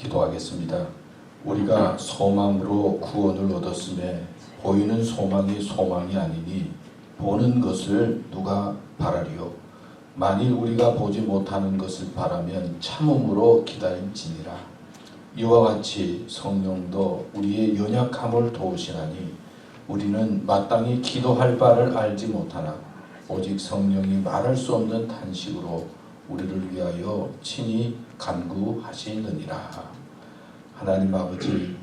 기도하겠습니다. 우리가 소망으로 구원을 얻었음에 보이는 소망이 소망이 아니니 보는 것을 누가 바라리요. 만일 우리가 보지 못하는 것을 바라면 참음으로 기다림지니라. 이와 같이 성령도 우리의 연약함을 도우시나니 우리는 마땅히 기도할 바를 알지 못하나 오직 성령이 말할 수 없는 탄식으로 우리를 위하여 친히 간구하시느니라. 하나님 아버지,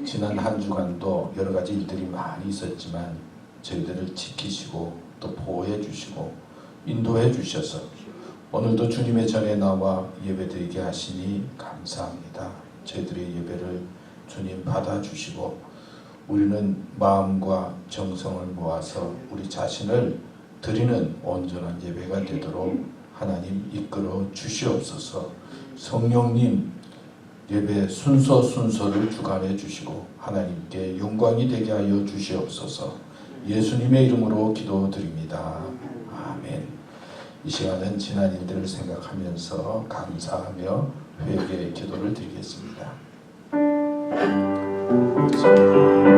지난 한 주간도 여러 가지 일들이 많이 있었지만 저희들을 지키시고 또 보호해 주시고 인도해 주셔서 오늘도 주님의 전에 나와 예배드리게 하시니 감사합니다. 저희들의 예배를 주님 받아주시고 우리는 마음과 정성을 모아서 우리 자신을 드리는 온전한 예배가 되도록 하나님 이끌어 주시옵소서. 성령님 예배 순서를 주관해 주시고 하나님께 영광이 되게 하여 주시옵소서. 예수님의 이름으로 기도드립니다. 아멘. 이 시간은 지난 일들을 생각하면서 감사하며 회개의 기도를 드리겠습니다. 감사합니다.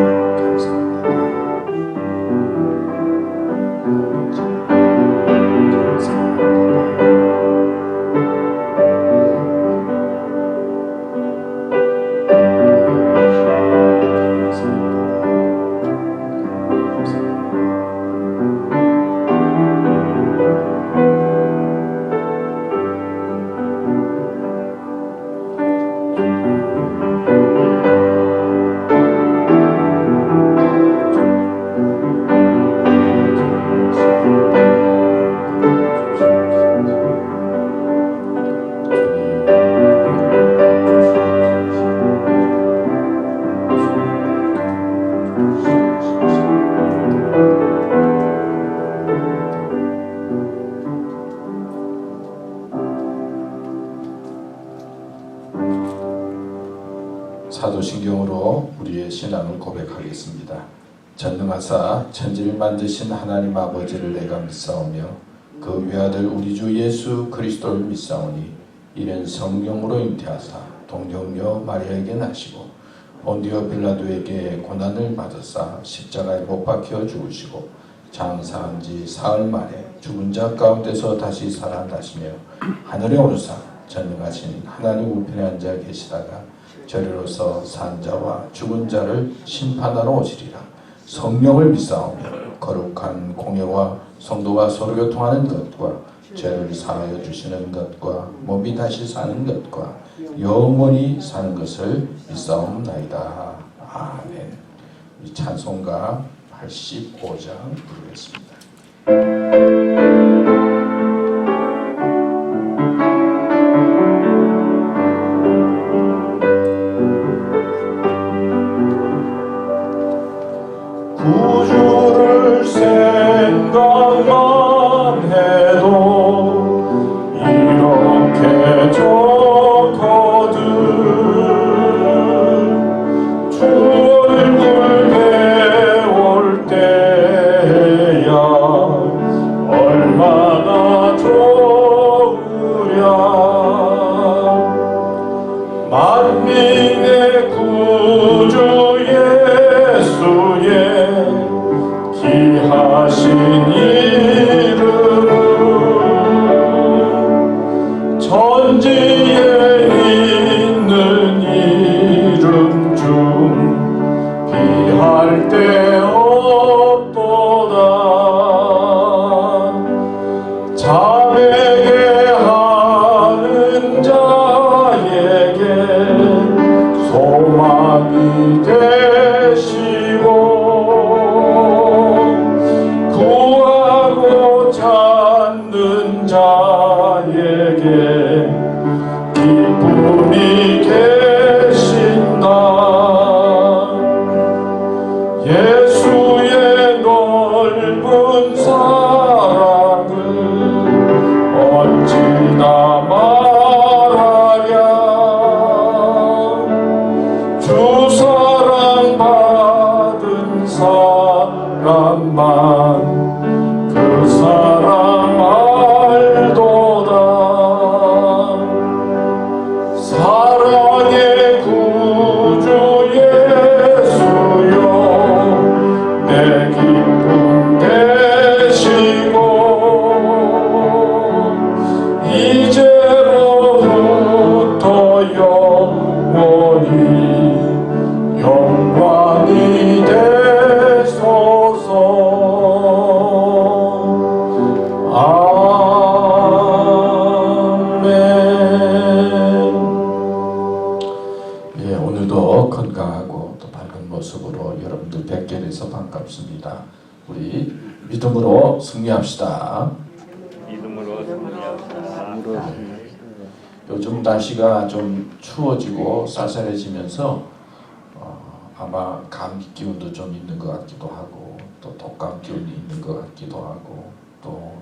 사도신경으로 우리의 신앙을 고백하겠습니다. 전능하사 천지를 만드신 하나님 아버지를 내가 믿사오며 그 외아들 우리 주 예수 그리스도를 믿사오니 이는 성령으로 잉태하사 동정녀 마리아에게 나시고 본디오 빌라도에게 고난을 받으사 십자가에 못 박혀 죽으시고 장사한 지 사흘 만에 죽은 자 가운데서 다시 살아나시며 하늘에 오르사 전능하신 하나님 우편에 앉아 계시다가 저리로서 산 자와 죽은 자를 심판하러 오시리라. 성령을 믿사오며 거룩한 공예와 성도와 서로 교통하는 것과 죄를 사하여 주시는 것과 몸이 다시 사는 것과 영원히 사는 것을 믿사옵나이다. 아멘. 이 찬송가 85장 부르겠습니다. 구주를 생각만 해도 이렇게 좋거든. 주 얼굴 배울 때야 얼마나 좋으랴. 만민의 구주 예수의 귀하신 이름 천지 뵈서 반갑습니다. 우리 믿음으로 승리합시다. 믿음으로 승리합시다. 요즘 날씨가 좀 추워지고 쌀쌀해지면서 아마 감기 기운도 좀 있는 것 같기도 하고 또 독감 기운이 있는 것 같기도 하고 또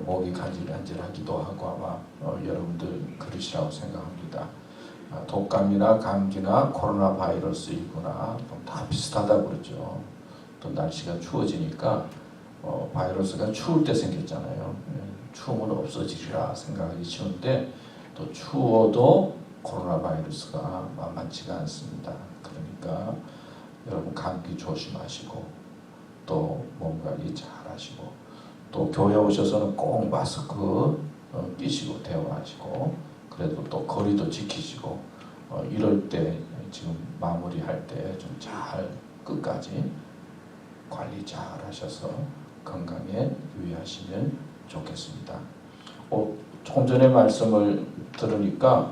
목이 간질간질하기도 하고 아마 여러분들 그러시라고 생각합니다. 독감이나 감기나 코로나 바이러스이구나 다 비슷하다고 그러죠. 또 날씨가 추워지니까 바이러스가 추울 때 생겼잖아요. 추우면 없어지리라 생각하기 쉬운데 또 추워도 코로나 바이러스가 만만치가 않습니다. 그러니까 여러분 감기 조심하시고 또 몸 관리 잘 하시고 또 교회 오셔서는 꼭 마스크 끼시고 대화하시고 그래도 또 거리도 지키시고 이럴 때 지금 마무리할 때 좀 잘 끝까지 관리 잘 하셔서 건강에 유의하시면 좋겠습니다. 조금 전에 말씀을 들으니까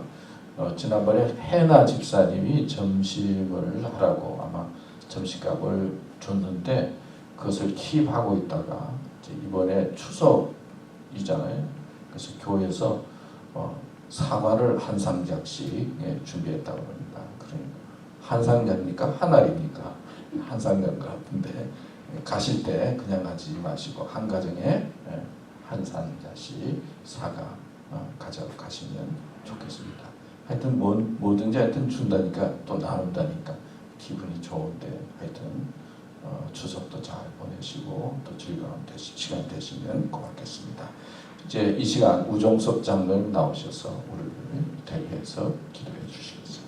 지난번에 해나 집사님이 점심을 하라고 아마 점심값을 줬는데 그것을 킵하고 있다가 이번에 추석이잖아요. 그래서 교회에서 사과를 한 상자씩 준비했다고 합니다. 그러니까 한 상자입니까? 한 알입니까? 한 상자인 것 같은데 가실 때 그냥 가지 마시고 한 가정에 한 상자씩 사과 가져가 가시면 좋겠습니다. 하여튼 뭐든지 하여튼 준다니까 또 나눈다니까 기분이 좋은데 하여튼 추석도 잘 보내시고 또 즐거운 시간 되시면 고맙겠습니다. 이제 이 시간 우종섭 장로님 나오셔서 우리를 대비해서 기도해 주시겠습니다.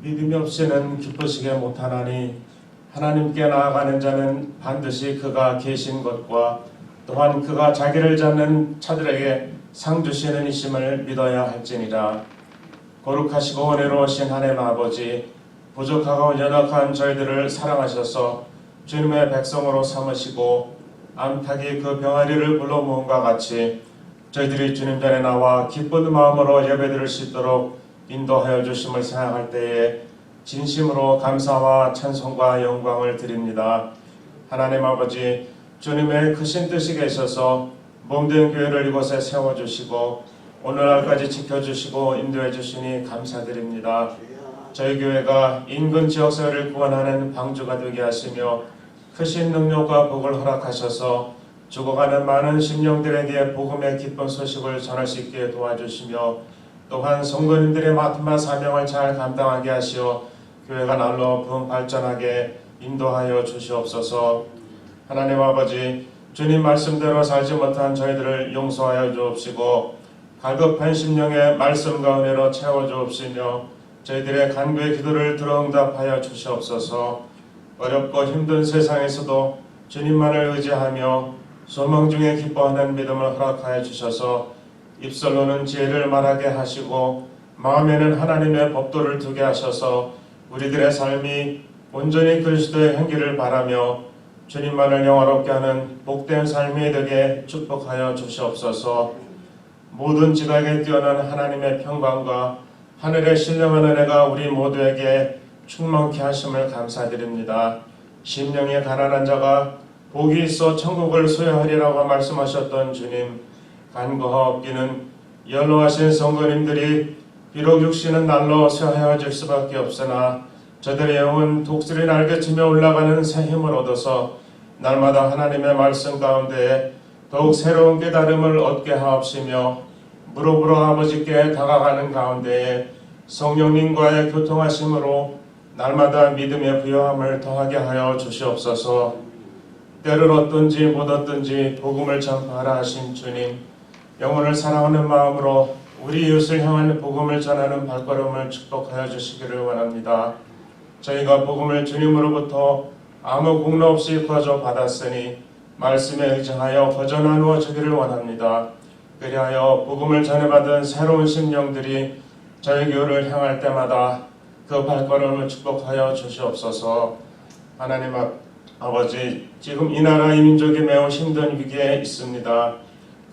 믿음이 없이는 기쁘시게 못하나니 하나님께 나아가는 자는 반드시 그가 계신 것과 또한 그가 자기를 찾는 자들에게 상 주시는 이심을 믿어야 할지니라. 거룩하시고 은혜로우신 하나님 아버지, 부족하고 연약한 저희들을 사랑하셔서 주님의 백성으로 삼으시고 암탉이 그 병아리를 불러 모음과 같이 저희들이 주님 전에 나와 기쁜 마음으로 예배드릴 수 있도록 인도하여 주심을 생각할 때에 진심으로 감사와 찬송과 영광을 드립니다. 하나님 아버지, 주님의 크신 뜻이 계셔서 몸된 교회를 이곳에 세워주시고 오늘날까지 지켜주시고 인도해 주시니 감사드립니다. 저희 교회가 인근 지역사회를 구원하는 방주가 되게 하시며 크신 능력과 복을 허락하셔서 죽어가는 많은 심령들에게 복음의 기쁜 소식을 전할 수 있게 도와주시며 또한 성도님들의 맡은 바 사명을 잘 감당하게 하시어 교회가 날로 발전하게 인도하여 주시옵소서. 하나님 아버지, 주님 말씀대로 살지 못한 저희들을 용서하여 주옵시고 갈급한 심령의 말씀과 은혜로 채워주옵시며 저희들의 간구의 기도를 들어 응답하여 주시옵소서. 어렵고 힘든 세상에서도 주님만을 의지하며 소망 중에 기뻐하는 믿음을 허락하여 주셔서 입술로는 지혜를 말하게 하시고 마음에는 하나님의 법도를 두게 하셔서 우리들의 삶이 온전히 그리스도의 향기를 바라며 주님만을 영화롭게 하는 복된 삶이 되게 축복하여 주시옵소서. 모든 지각에 뛰어난 하나님의 평강과 하늘의 신령한 은혜가 우리 모두에게 충만케 하심을 감사드립니다. 심령이 가난한 자가 복이 있어 천국을 소유하리라고 말씀하셨던 주님, 간구하옵기는 연로하신 성도님들이 비록 육신은 날로 쇠하여질 수밖에 없으나 저들의 영은 독수리 날개치며 올라가는 새 힘을 얻어서 날마다 하나님의 말씀 가운데 더욱 새로운 깨달음을 얻게 하옵시며 무릎으로 아버지께 다가가는 가운데에 성령님과의 교통하심으로 날마다 믿음의 부요함을 더하게 하여 주시옵소서. 때를 얻든지 못 얻든지 복음을 전파하라 하신 주님, 영혼을 사랑하는 마음으로 우리 이웃을 향한 복음을 전하는 발걸음을 축복하여 주시기를 원합니다. 저희가 복음을 주님으로부터 아무 공로 없이 거저 받았으니 말씀에 의지하여 거저 나누어 주기를 원합니다. 그리하여 복음을 전해받은 새로운 심령들이 저희 교회를 향할 때마다 그 발걸음을 축복하여 주시옵소서. 하나님 앞 아버지, 지금 이 나라 이 민족이 매우 힘든 위기에 있습니다.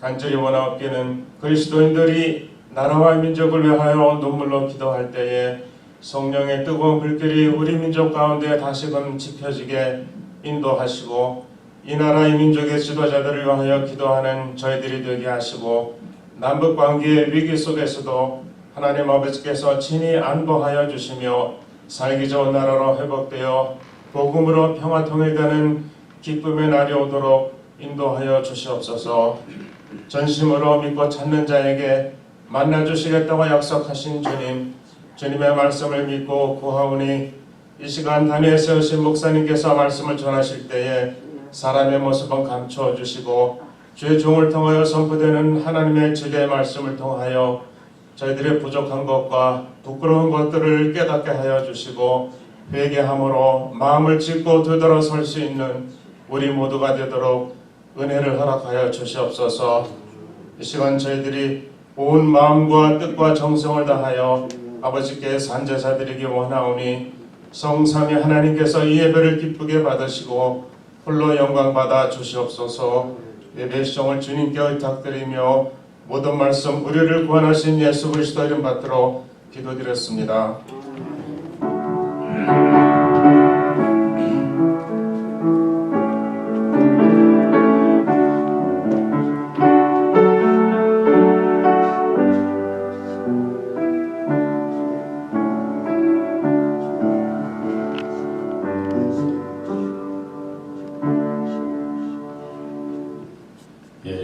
간절히 원하옵기는 그리스도인들이 나라와 민족을 위하여 눈물로 기도할 때에 성령의 뜨거운 불길이 우리 민족 가운데 다시금 지펴지게 인도하시고 이 나라 이 민족의 지도자들을 위하여 기도하는 저희들이 되게 하시고 남북관계의 위기 속에서도 하나님 아버지께서 친히 안보하여 주시며 살기 좋은 나라로 회복되어 복음으로 평화 통일되는 기쁨의 날이 오도록 인도하여 주시옵소서. 전심으로 믿고 찾는 자에게 만나주시겠다고 약속하신 주님, 주님의 말씀을 믿고 구하오니 이 시간 단위에 세우신 목사님께서 말씀을 전하실 때에 사람의 모습은 감추어 주시고 주의 종을 통하여 선포되는 하나님의 진리의 말씀을 통하여 저희들의 부족한 것과 부끄러운 것들을 깨닫게 하여 주시고 회개함으로 마음을 찢고 되돌아설 수 있는 우리 모두가 되도록 은혜를 허락하여 주시옵소서. 이 시간 저희들이 온 마음과 뜻과 정성을 다하여 아버지께 산제사 드리기 원하오니 성삼위 하나님께서 이 예배를 기쁘게 받으시고 홀로 영광 받아 주시옵소서. 예배 시종을 주님께 의탁드리며 모든 말씀 우리를 구원하신 예수 그리스도 이름 받들어 기도드렸습니다.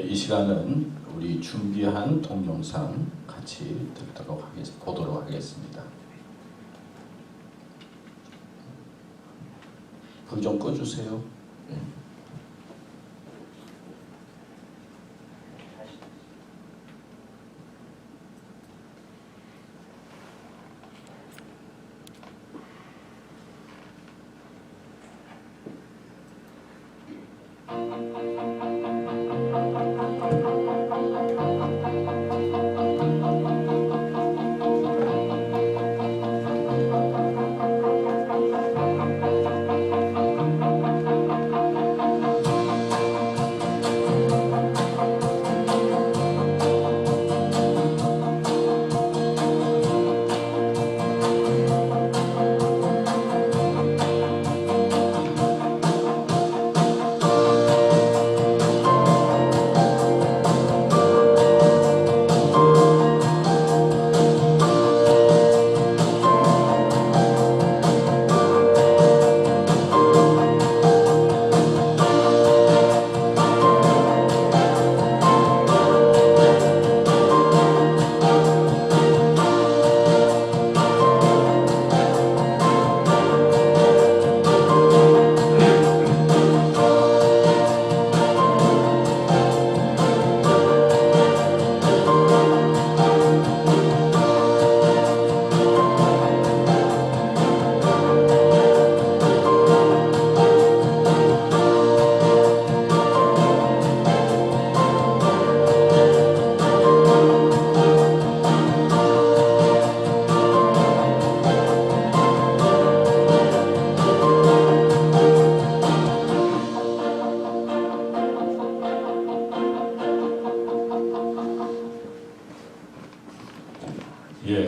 이 시간은 우리 준비한 동영상 같이 보도록 하겠습니다. 불 좀 꺼주세요.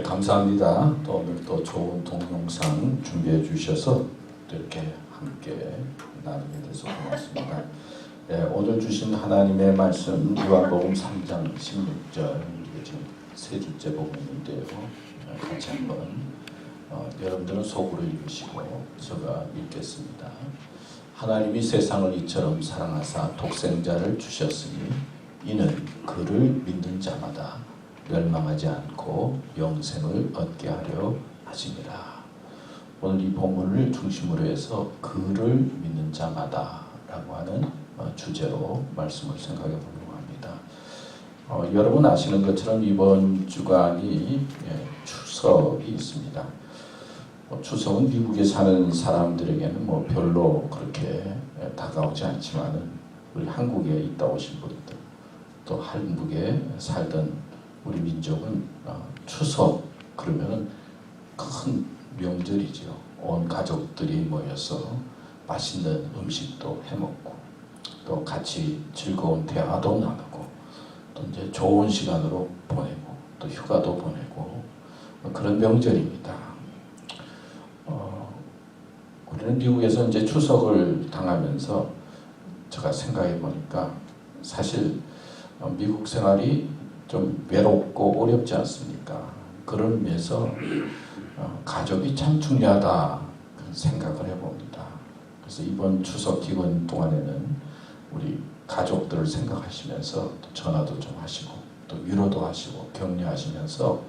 감사합니다. 또 오늘 또 좋은 동영상 준비해 주셔서 또 이렇게 함께 나누게 돼서 고맙습니다. 오늘 주신 하나님의 말씀 요한복음 3장 16절 지금 세 주째 복음인데요. 같이 한번 여러분들은 속으로 읽으시고 제가 읽겠습니다. 하나님이 세상을 이처럼 사랑하사 독생자를 주셨으니 이는 그를 믿는 자마다 멸망하지 않고 영생을 얻게 하려 하심이라. 오늘 이 본문을 중심으로 해서 그를 믿는 자마다 라고 하는 주제로 말씀을 생각해 보려고 합니다. 여러분 아시는 것처럼 이번 주간이 추석이 있습니다. 추석은 미국에 사는 사람들에게는 별로 그렇게 다가오지 않지만은 우리 한국에 있다 오신 분들 또 한국에 살던 우리 민족은 추석 그러면은 큰 명절이죠. 온 가족들이 모여서 맛있는 음식도 해먹고 또 같이 즐거운 대화도 나누고 또 이제 좋은 시간으로 보내고 또 휴가도 보내고 그런 명절입니다. 우리는 미국에서 이제 추석을 당하면서 제가 생각해 보니까 사실 미국 생활이 좀 외롭고 어렵지 않습니까? 그런 의미에서 가족이 참 중요하다 그런 생각을 해봅니다. 그래서 이번 추석 기간 동안에는 우리 가족들을 생각하시면서 또 전화도 좀 하시고 또 위로도 하시고 격려하시면서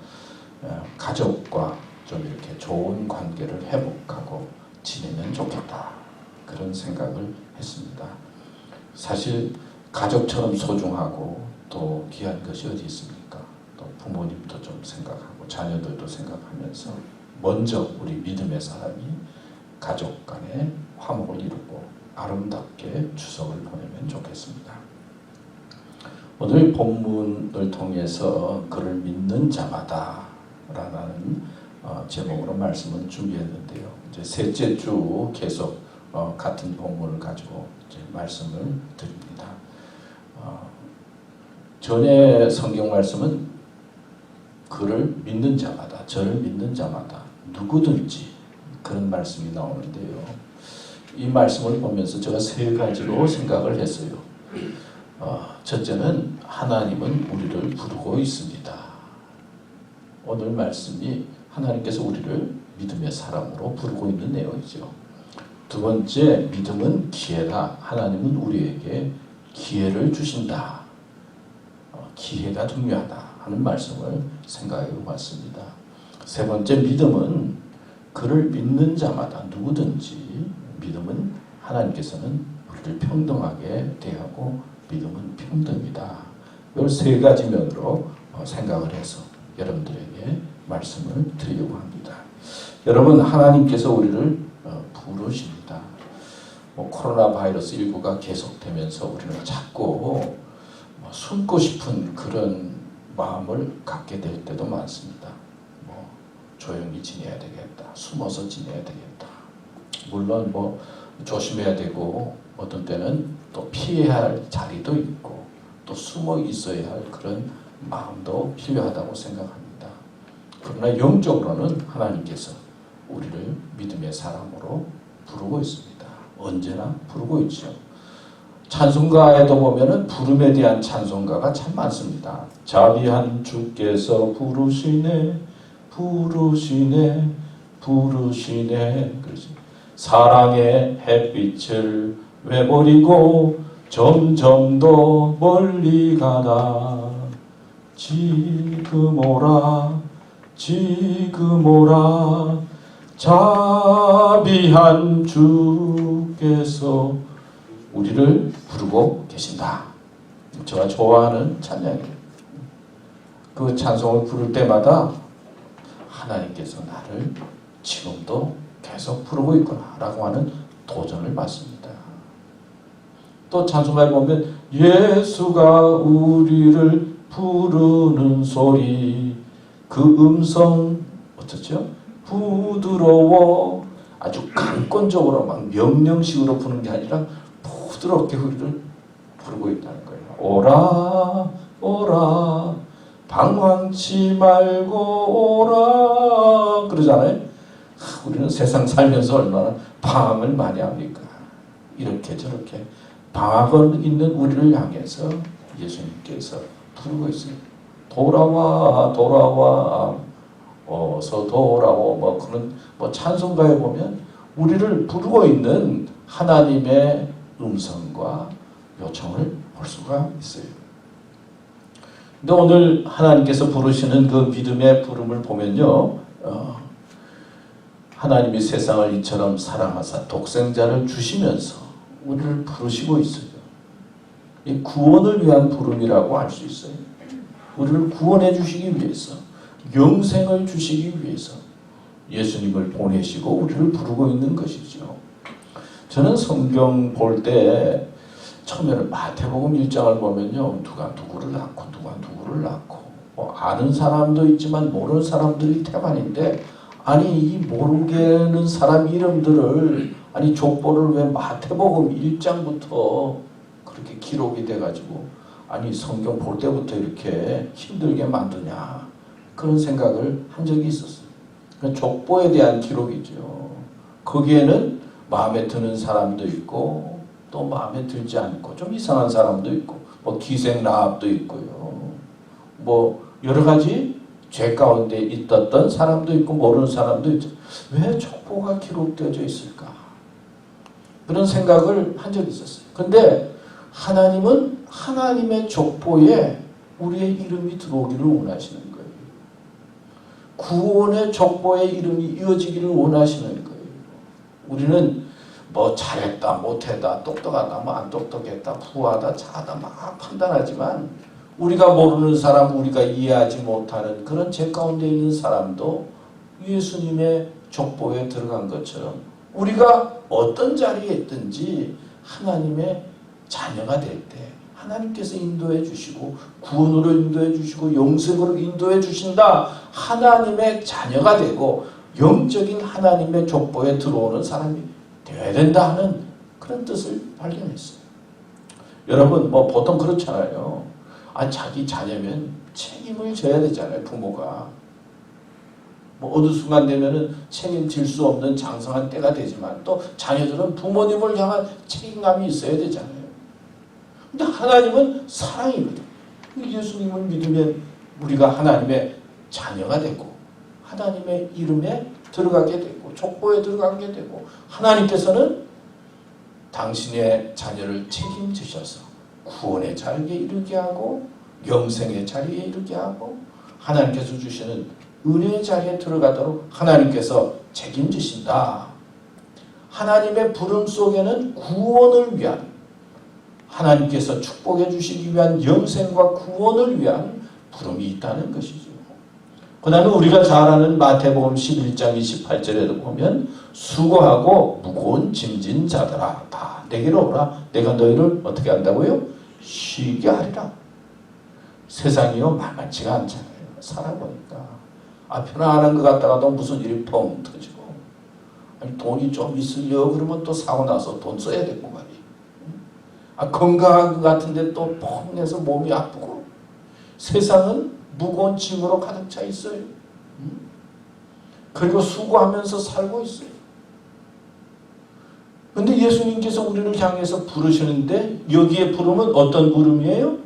가족과 좀 이렇게 좋은 관계를 회복하고 지내면 좋겠다 그런 생각을 했습니다. 사실 가족처럼 소중하고 또 귀한 것이 어디 있습니까? 또 부모님도 좀 생각하고 자녀들도 생각하면서 먼저 우리 믿음의 사람이 가족 간에 화목을 이루고 아름답게 추석을 보내면 좋겠습니다. 오늘 본문을 통해서 그를 믿는 자마다 라는 제목으로 말씀을 준비했는데요. 이제 셋째 주 계속 같은 본문을 가지고 이제 말씀을 드립니다. 전에 성경 말씀은 그를 믿는 자마다, 저를 믿는 자마다 누구든지 그런 말씀이 나오는데요. 이 말씀을 보면서 제가 세 가지로 생각을 했어요. 첫째는 하나님은 우리를 부르고 있습니다. 오늘 말씀이 하나님께서 우리를 믿음의 사람으로 부르고 있는 내용이죠. 두 번째, 믿음은 기회다. 하나님은 우리에게 기회를 주신다. 기회가 중요하다 하는 말씀을 생각해 보았습니다. 세 번째, 믿음은 그를 믿는 자마다 누구든지 믿음은 하나님께서는 우리를 평등하게 대하고 믿음은 평등이다. 이 세 가지 면으로 생각을 해서 여러분들에게 말씀을 드리려고 합니다. 여러분, 하나님께서 우리를 부르십니다. 코로나 바이러스 19가 계속되면서 우리는 자꾸 숨고 싶은 그런 마음을 갖게 될 때도 많습니다. 조용히 지내야 되겠다. 숨어서 지내야 되겠다. 물론 조심해야 되고 어떤 때는 또 피해야 할 자리도 있고 또 숨어 있어야 할 그런 마음도 필요하다고 생각합니다. 그러나 영적으로는 하나님께서 우리를 믿음의 사람으로 부르고 있습니다. 언제나 부르고 있죠. 찬송가에도 보면은 부름에 대한 찬송가가 참 많습니다. 자비한 주께서 부르시네 부르시네 부르시네. 사랑의 햇빛을 왜 버리고 점점 더 멀리 가나. 지금 오라 지금 오라 자비한 주께서 우리를 부르고 계신다. 제가 좋아하는 찬양이에요. 그 찬송을 부를 때마다 하나님께서 나를 지금도 계속 부르고 있구나 라고 하는 도전을 받습니다. 또 찬송가에 보면 예수가 우리를 부르는 소리, 그 음성 어떻죠? 부드러워. 아주 강권적으로 막 명령식으로 부르는 게 아니라 부드럽게 우리를 부르고 있다는 거예요. 오라 오라 방황치 말고 오라 그러잖아요. 우리는 세상 살면서 얼마나 방황을 많이 합니까? 이렇게 저렇게 방황을 있는 우리를 향해서 예수님께서 부르고 있어요. 돌아와 돌아와 어서 돌아와. 그런 찬송가에 보면 우리를 부르고 있는 하나님의 음성과 요청을 볼 수가 있어요. 근데 오늘 하나님께서 부르시는 그 믿음의 부름을 보면요, 하나님이 세상을 이처럼 사랑하사 독생자를 주시면서 우리를 부르시고 있어요. 이 구원을 위한 부름이라고 할 수 있어요. 우리를 구원해 주시기 위해서, 영생을 주시기 위해서 예수님을 보내시고 우리를 부르고 있는 것이죠. 저는 성경 볼 때 처음에는 마태복음 1장을 보면요, 누가 누구를 낳고 누가 누구를 낳고 아는 사람도 있지만 모르는 사람들이 태반인데, 아니 이 모르게는 사람 이름들을 아니 족보를 왜 마태복음 1장부터 그렇게 기록이 돼가지고 아니 성경 볼 때부터 이렇게 힘들게 만드냐 그런 생각을 한 적이 있었어요. 족보에 대한 기록이죠. 거기에는 마음에 드는 사람도 있고 또 마음에 들지 않고 좀 이상한 사람도 있고 뭐 기생라합도 있고요. 뭐 여러 가지 죄 가운데 있었던 사람도 있고 모르는 사람도 있죠. 왜 족보가 기록되어져 있을까? 그런 생각을 한 적이 있었어요. 근데 하나님은 하나님의 족보에 우리의 이름이 들어오기를 원하시는 거예요. 구원의 족보에 이름이 이어지기를 원하시는 거예요. 우리는 뭐 잘했다 못했다 똑똑하다 뭐 안 똑똑했다 부하다 차하다 막 판단하지만 우리가 모르는 사람 우리가 이해하지 못하는 그런 죄 가운데 있는 사람도 예수님의 족보에 들어간 것처럼 우리가 어떤 자리에 있든지 하나님의 자녀가 될 때 하나님께서 인도해 주시고 구원으로 인도해 주시고 영생으로 인도해 주신다. 하나님의 자녀가 되고 영적인 하나님의 족보에 들어오는 사람이 되어야 된다 하는 그런 뜻을 발견했어요. 여러분 뭐 보통 그렇잖아요. 자기 자녀면 책임을 져야 되잖아요. 부모가. 뭐 어느 순간 되면은 책임질 수 없는 장성한 때가 되지만 또 자녀들은 부모님을 향한 책임감이 있어야 되잖아요. 근데 하나님은 사랑이거든. 예수님을 믿으면 우리가 하나님의 자녀가 되고 하나님의 이름에 들어가게 되고 족보에 들어가게 되고 하나님께서는 당신의 자녀를 책임지셔서 구원의 자리에 이르게 하고 영생의 자리에 이르게 하고 하나님께서 주시는 은혜의 자리에 들어가도록 하나님께서 책임지신다. 하나님의 부름 속에는 구원을 위한 하나님께서 축복해 주시기 위한 영생과 구원을 위한 부름이 있다는 것이죠. 그 다음에 우리가 잘 아는 마태복음 11장 28절에도 보면 수고하고 무거운 짐진 자들아 다 내게로 오라. 내가 너희를 어떻게 한다고요? 쉬게 하리라. 세상이요 만만치가 않잖아요. 살아보니까 편안한 것 같다가도 무슨 일이 펑 터지고 돈이 좀 있으려 그러면 또 사고 나서 돈 써야 되고 말이에요. 건강한 것 같은데 또 펑내서 몸이 아프고 세상은 무거운 짐으로 가득 차 있어요. 그리고 수고하면서 살고 있어요. 그런데 예수님께서 우리를 향해서 부르시는데 여기에 부름은 어떤 부름이에요?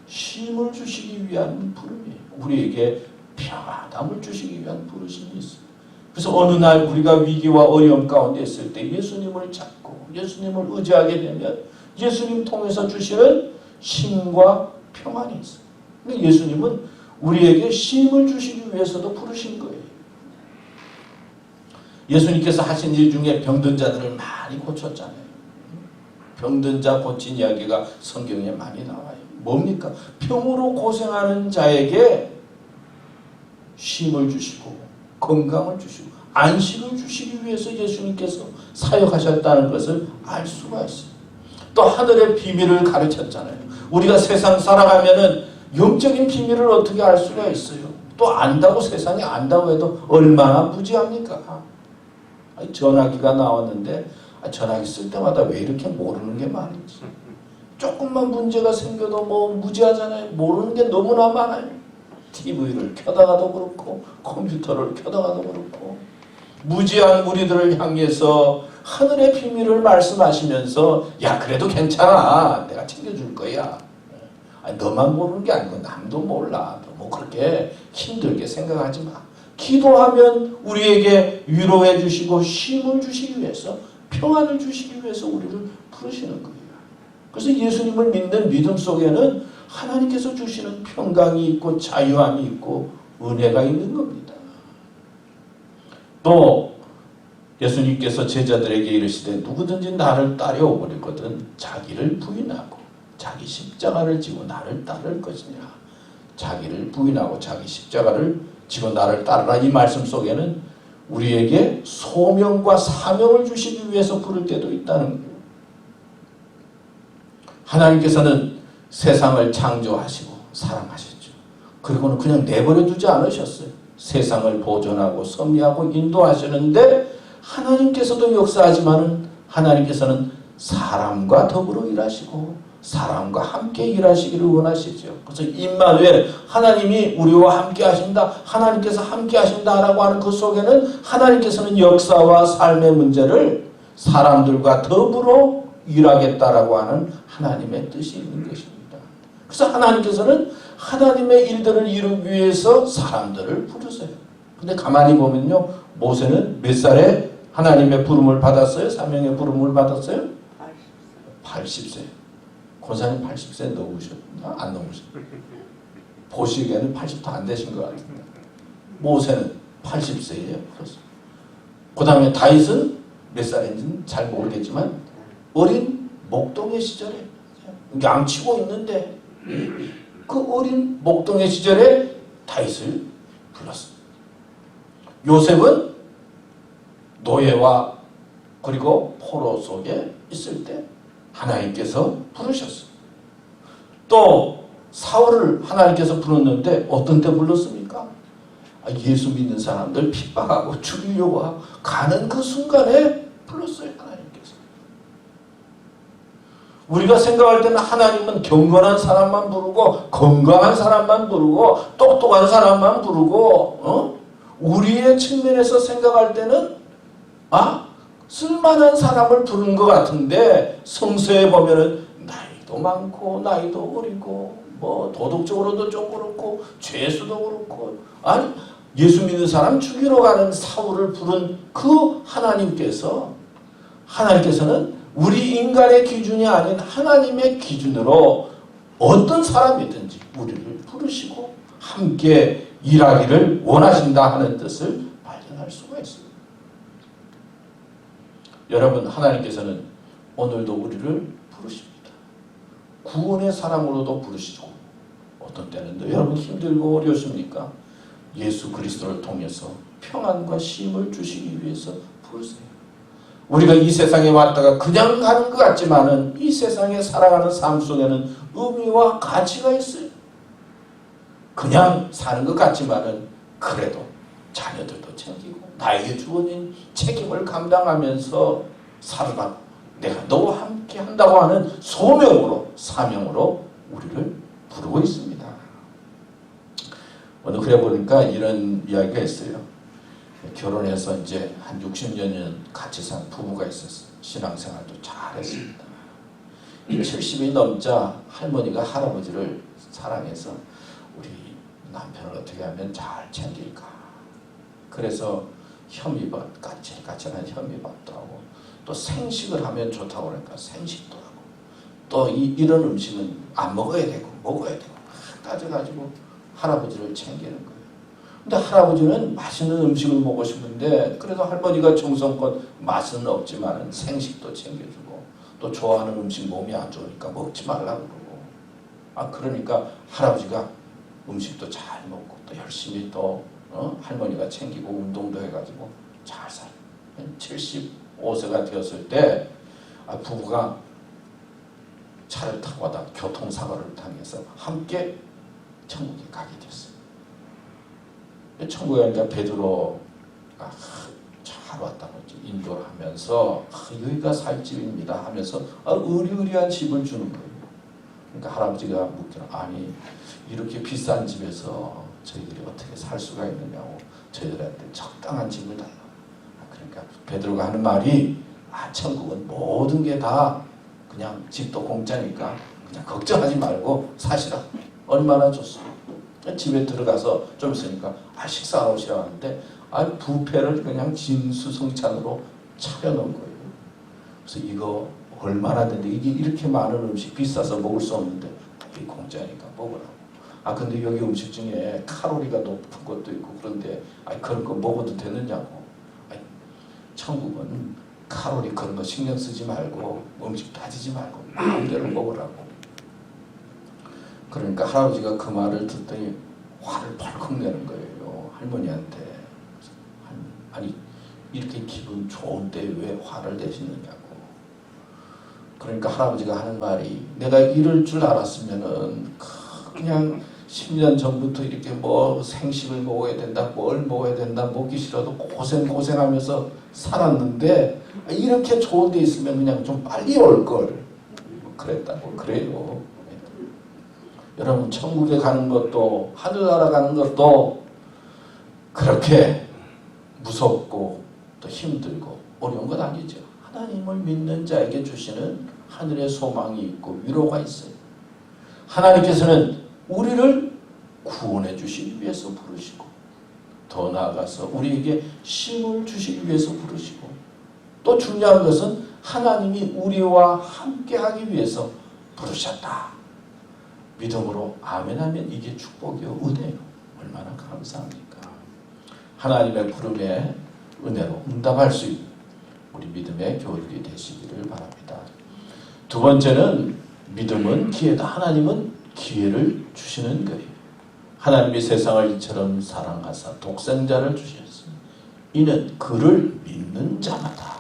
쉼을 주시기 위한 부름이에요. 우리에게 평안함을 주시기 위한 부르심이 있어요. 그래서 어느 날 우리가 위기와 어려움 가운데 있을 때 예수님을 찾고 예수님을 의지하게 되면 예수님 통해서 주시는 쉼과 평안이 있어요. 근데 예수님은 우리에게 쉼을 주시기 위해서도 부르신 거예요. 예수님께서 하신 일 중에 병든 자들을 많이 고쳤잖아요. 병든 자 고친 이야기가 성경에 많이 나와요. 뭡니까? 병으로 고생하는 자에게 쉼을 주시고 건강을 주시고 안식을 주시기 위해서 예수님께서 사역하셨다는 것을 알 수가 있어요. 또 하늘의 비밀을 가르쳤잖아요. 우리가 세상 살아가면은 영적인 비밀을 어떻게 알 수가 있어요? 또 안다고 세상에 안다고 해도 얼마나 무지합니까? 전화기가 나왔는데 전화기 쓸 때마다 왜 이렇게 모르는 게 많은지. 조금만 문제가 생겨도 뭐 무지하잖아요. 모르는 게 너무나 많아요. TV를 켜다가도 그렇고 컴퓨터를 켜다가도 그렇고 무지한 우리들을 향해서 하늘의 비밀을 말씀하시면서 야 그래도 괜찮아. 내가 챙겨줄 거야. 너만 모르는 게 아니고 남도 몰라. 뭐 그렇게 힘들게 생각하지 마. 기도하면 우리에게 위로해 주시고 쉼을 주시기 위해서 평안을 주시기 위해서 우리를 부르시는 거예요. 그래서 예수님을 믿는 믿음 속에는 하나님께서 주시는 평강이 있고 자유함이 있고 은혜가 있는 겁니다. 또 예수님께서 제자들에게 이르시되 누구든지 나를 따라오거든 자기를 부인하고 자기 십자가를 지고 나를 따를 것이니라. 자기를 부인하고 자기 십자가를 지고 나를 따르라. 이 말씀 속에는 우리에게 소명과 사명을 주시기 위해서 부를 때도 있다는 거예요. 하나님께서는 세상을 창조하시고 사랑하셨죠. 그리고는 그냥 내버려 두지 않으셨어요. 세상을 보존하고 섭리하고 인도하시는데 하나님께서도 역사하지만은 하나님께서는 사람과 더불어 일하시고 사람과 함께 일하시기를 원하시죠. 그래서 임마누엘, 하나님이 우리와 함께 하신다, 하나님께서 함께 하신다라고 하는 그 속에는 하나님께서는 역사와 삶의 문제를 사람들과 더불어 일하겠다라고 하는 하나님의 뜻이 있는 것입니다. 그래서 하나님께서는 하나님의 일들을 이루기 위해서 사람들을 부르세요. 근데 가만히 보면요, 모세는 몇 살에 하나님의 부름을 받았어요? 사명의 부름을 받았어요? 80세. 권사님 80세 넘으셨나? 안 넘으셨나? 보시기에는 80도 안 되신 것 같은데. 모세는 80세예요. 그 다음에 다윗은 몇 살인지는 잘 모르겠지만 어린 목동의 시절에 양치고 있는데 그 어린 목동의 시절에 다윗을 불렀습니다. 요셉은 노예와 그리고 포로 속에 있을 때 하나님께서 부르셨어요. 또 사울을 하나님께서 불렀는데 어떤 때 불렀습니까? 예수 믿는 사람들 핍박하고 죽이려고 가는 그 순간에 불렀어요. 하나님께서. 우리가 생각할 때는 하나님은 경건한 사람만 부르고 건강한 사람만 부르고 똑똑한 사람만 부르고 우리의 측면에서 생각할 때는 쓸만한 사람을 부른 것 같은데 성서에 보면은 나이도 많고 나이도 어리고 뭐 도덕적으로도 좀 그렇고 죄수도 그렇고 예수 믿는 사람 죽이러 가는 사울을 부른 그 하나님께서는 우리 인간의 기준이 아닌 하나님의 기준으로 어떤 사람이든지 우리를 부르시고 함께 일하기를 원하신다 하는 뜻을 발견할 수가 있습니다. 여러분, 하나님께서는 오늘도 우리를 부르십니다. 구원의 사랑으로도 부르시고 어떤 때는 여러분 힘들고 어려우십니까? 예수 그리스도를 통해서 평안과 쉼을 주시기 위해서 부르세요. 우리가 이 세상에 왔다가 그냥 가는 것 같지만은 이 세상에 살아가는 삶 속에는 의미와 가치가 있어요. 그냥 사는 것 같지만은 그래도 자녀들도 챙기고 나에게 주어진 책임을 감당하면서 살아가고 내가 너와 함께 한다고 하는 소명으로 사명으로 우리를 부르고 있습니다. 오늘 그래 보니까 이런 이야기가 있어요. 결혼해서 이제 한 60년 같이 산 부부가 있었어요. 신앙생활도 잘했습니다. 70이 넘자 할머니가 할아버지를 사랑해서 우리 남편을 어떻게 하면 잘 챙길까. 그래서 현미밥, 까칠까칠한 현미밥도 하고 또 생식을 하면 좋다고 그러니까 생식도 하고 또 이런 음식은 안 먹어야 되고 먹어야 되고 따져가지고 할아버지를 챙기는 거예요. 근데 할아버지는 맛있는 음식을 먹고 싶은데 그래도 할머니가 정성껏 맛은 없지만 생식도 챙겨주고 또 좋아하는 음식 몸이 안 좋으니까 먹지 말라고 그러고 그러니까 할아버지가 음식도 잘 먹고 또 열심히 또 할머니가 챙기고 운동도 해가지고 잘 살아요. 75세가 되었을 때 부부가 차를 타고 가다 교통사고를 당해서 함께 천국에 가게 됐어요. 천국에 가니까 베드로가 잘 왔다고 인도를 하면서 여기가 살 집입니다 하면서 의리의리한 집을 주는 거예요. 그러니까 할아버지가 묻기를 아니 이렇게 비싼 집에서 저희들이 어떻게 살 수가 있느냐고 저희들한테 적당한 집을 달라. 그러니까 베드로가 하는 말이 천국은 모든 게 다 그냥 집도 공짜니까 그냥 걱정하지 말고 사시라. 얼마나 좋습니까? 집에 들어가서 좀 있으니까 식사하러 오시라고 하는데 뷔페를 그냥 진수성찬으로 차려놓은 거예요. 그래서 이거 얼마나 되는데 이게 이렇게 많은 음식 비싸서 먹을 수 없는데 이 공짜니까 먹으라고. 근데 여기 음식 중에 칼로리가 높은 것도 있고 그런데 그런 거 먹어도 되느냐고. 천국은 칼로리 그런 거 신경 쓰지 말고 음식 따지지 말고 마음대로 먹으라고. 그러니까 할아버지가 그 말을 듣더니 화를 벌컥 내는 거예요. 할머니한테. 아니 이렇게 기분 좋은데 왜 화를 내시느냐고. 그러니까 할아버지가 하는 말이 내가 이럴 줄 알았으면은 그냥 10년 전부터 이렇게 뭐 생식을 먹어야 된다, 뭘 먹어야 된다, 먹기 싫어도 고생하면서 살았는데 이렇게 좋은 데 있으면 그냥 좀 빨리 올 걸 그랬다고 그래요. 여러분 천국에 가는 것도 하늘나라 가는 것도 그렇게 무섭고 또 힘들고 어려운 건 아니죠. 하나님을 믿는 자에게 주시는 하늘의 소망이 있고 위로가 있어요. 하나님께서는 우리를 구원해 주시기 위해서 부르시고 더 나아가서 우리에게 쉼을 주시기 위해서 부르시고 또 중요한 것은 하나님이 우리와 함께하기 위해서 부르셨다. 믿음으로 아멘하면 이게 축복이요 은혜요. 얼마나 감사합니까. 하나님의 부름에 은혜로 응답할 수 있는 우리 믿음의 교육이 되시기를 바랍니다. 두 번째는 믿음은 기회다. 하나님은 기회를 주시는 거예요. 하나님이 세상을 이처럼 사랑하사 독생자를 주셨으니 이는 그를 믿는 자마다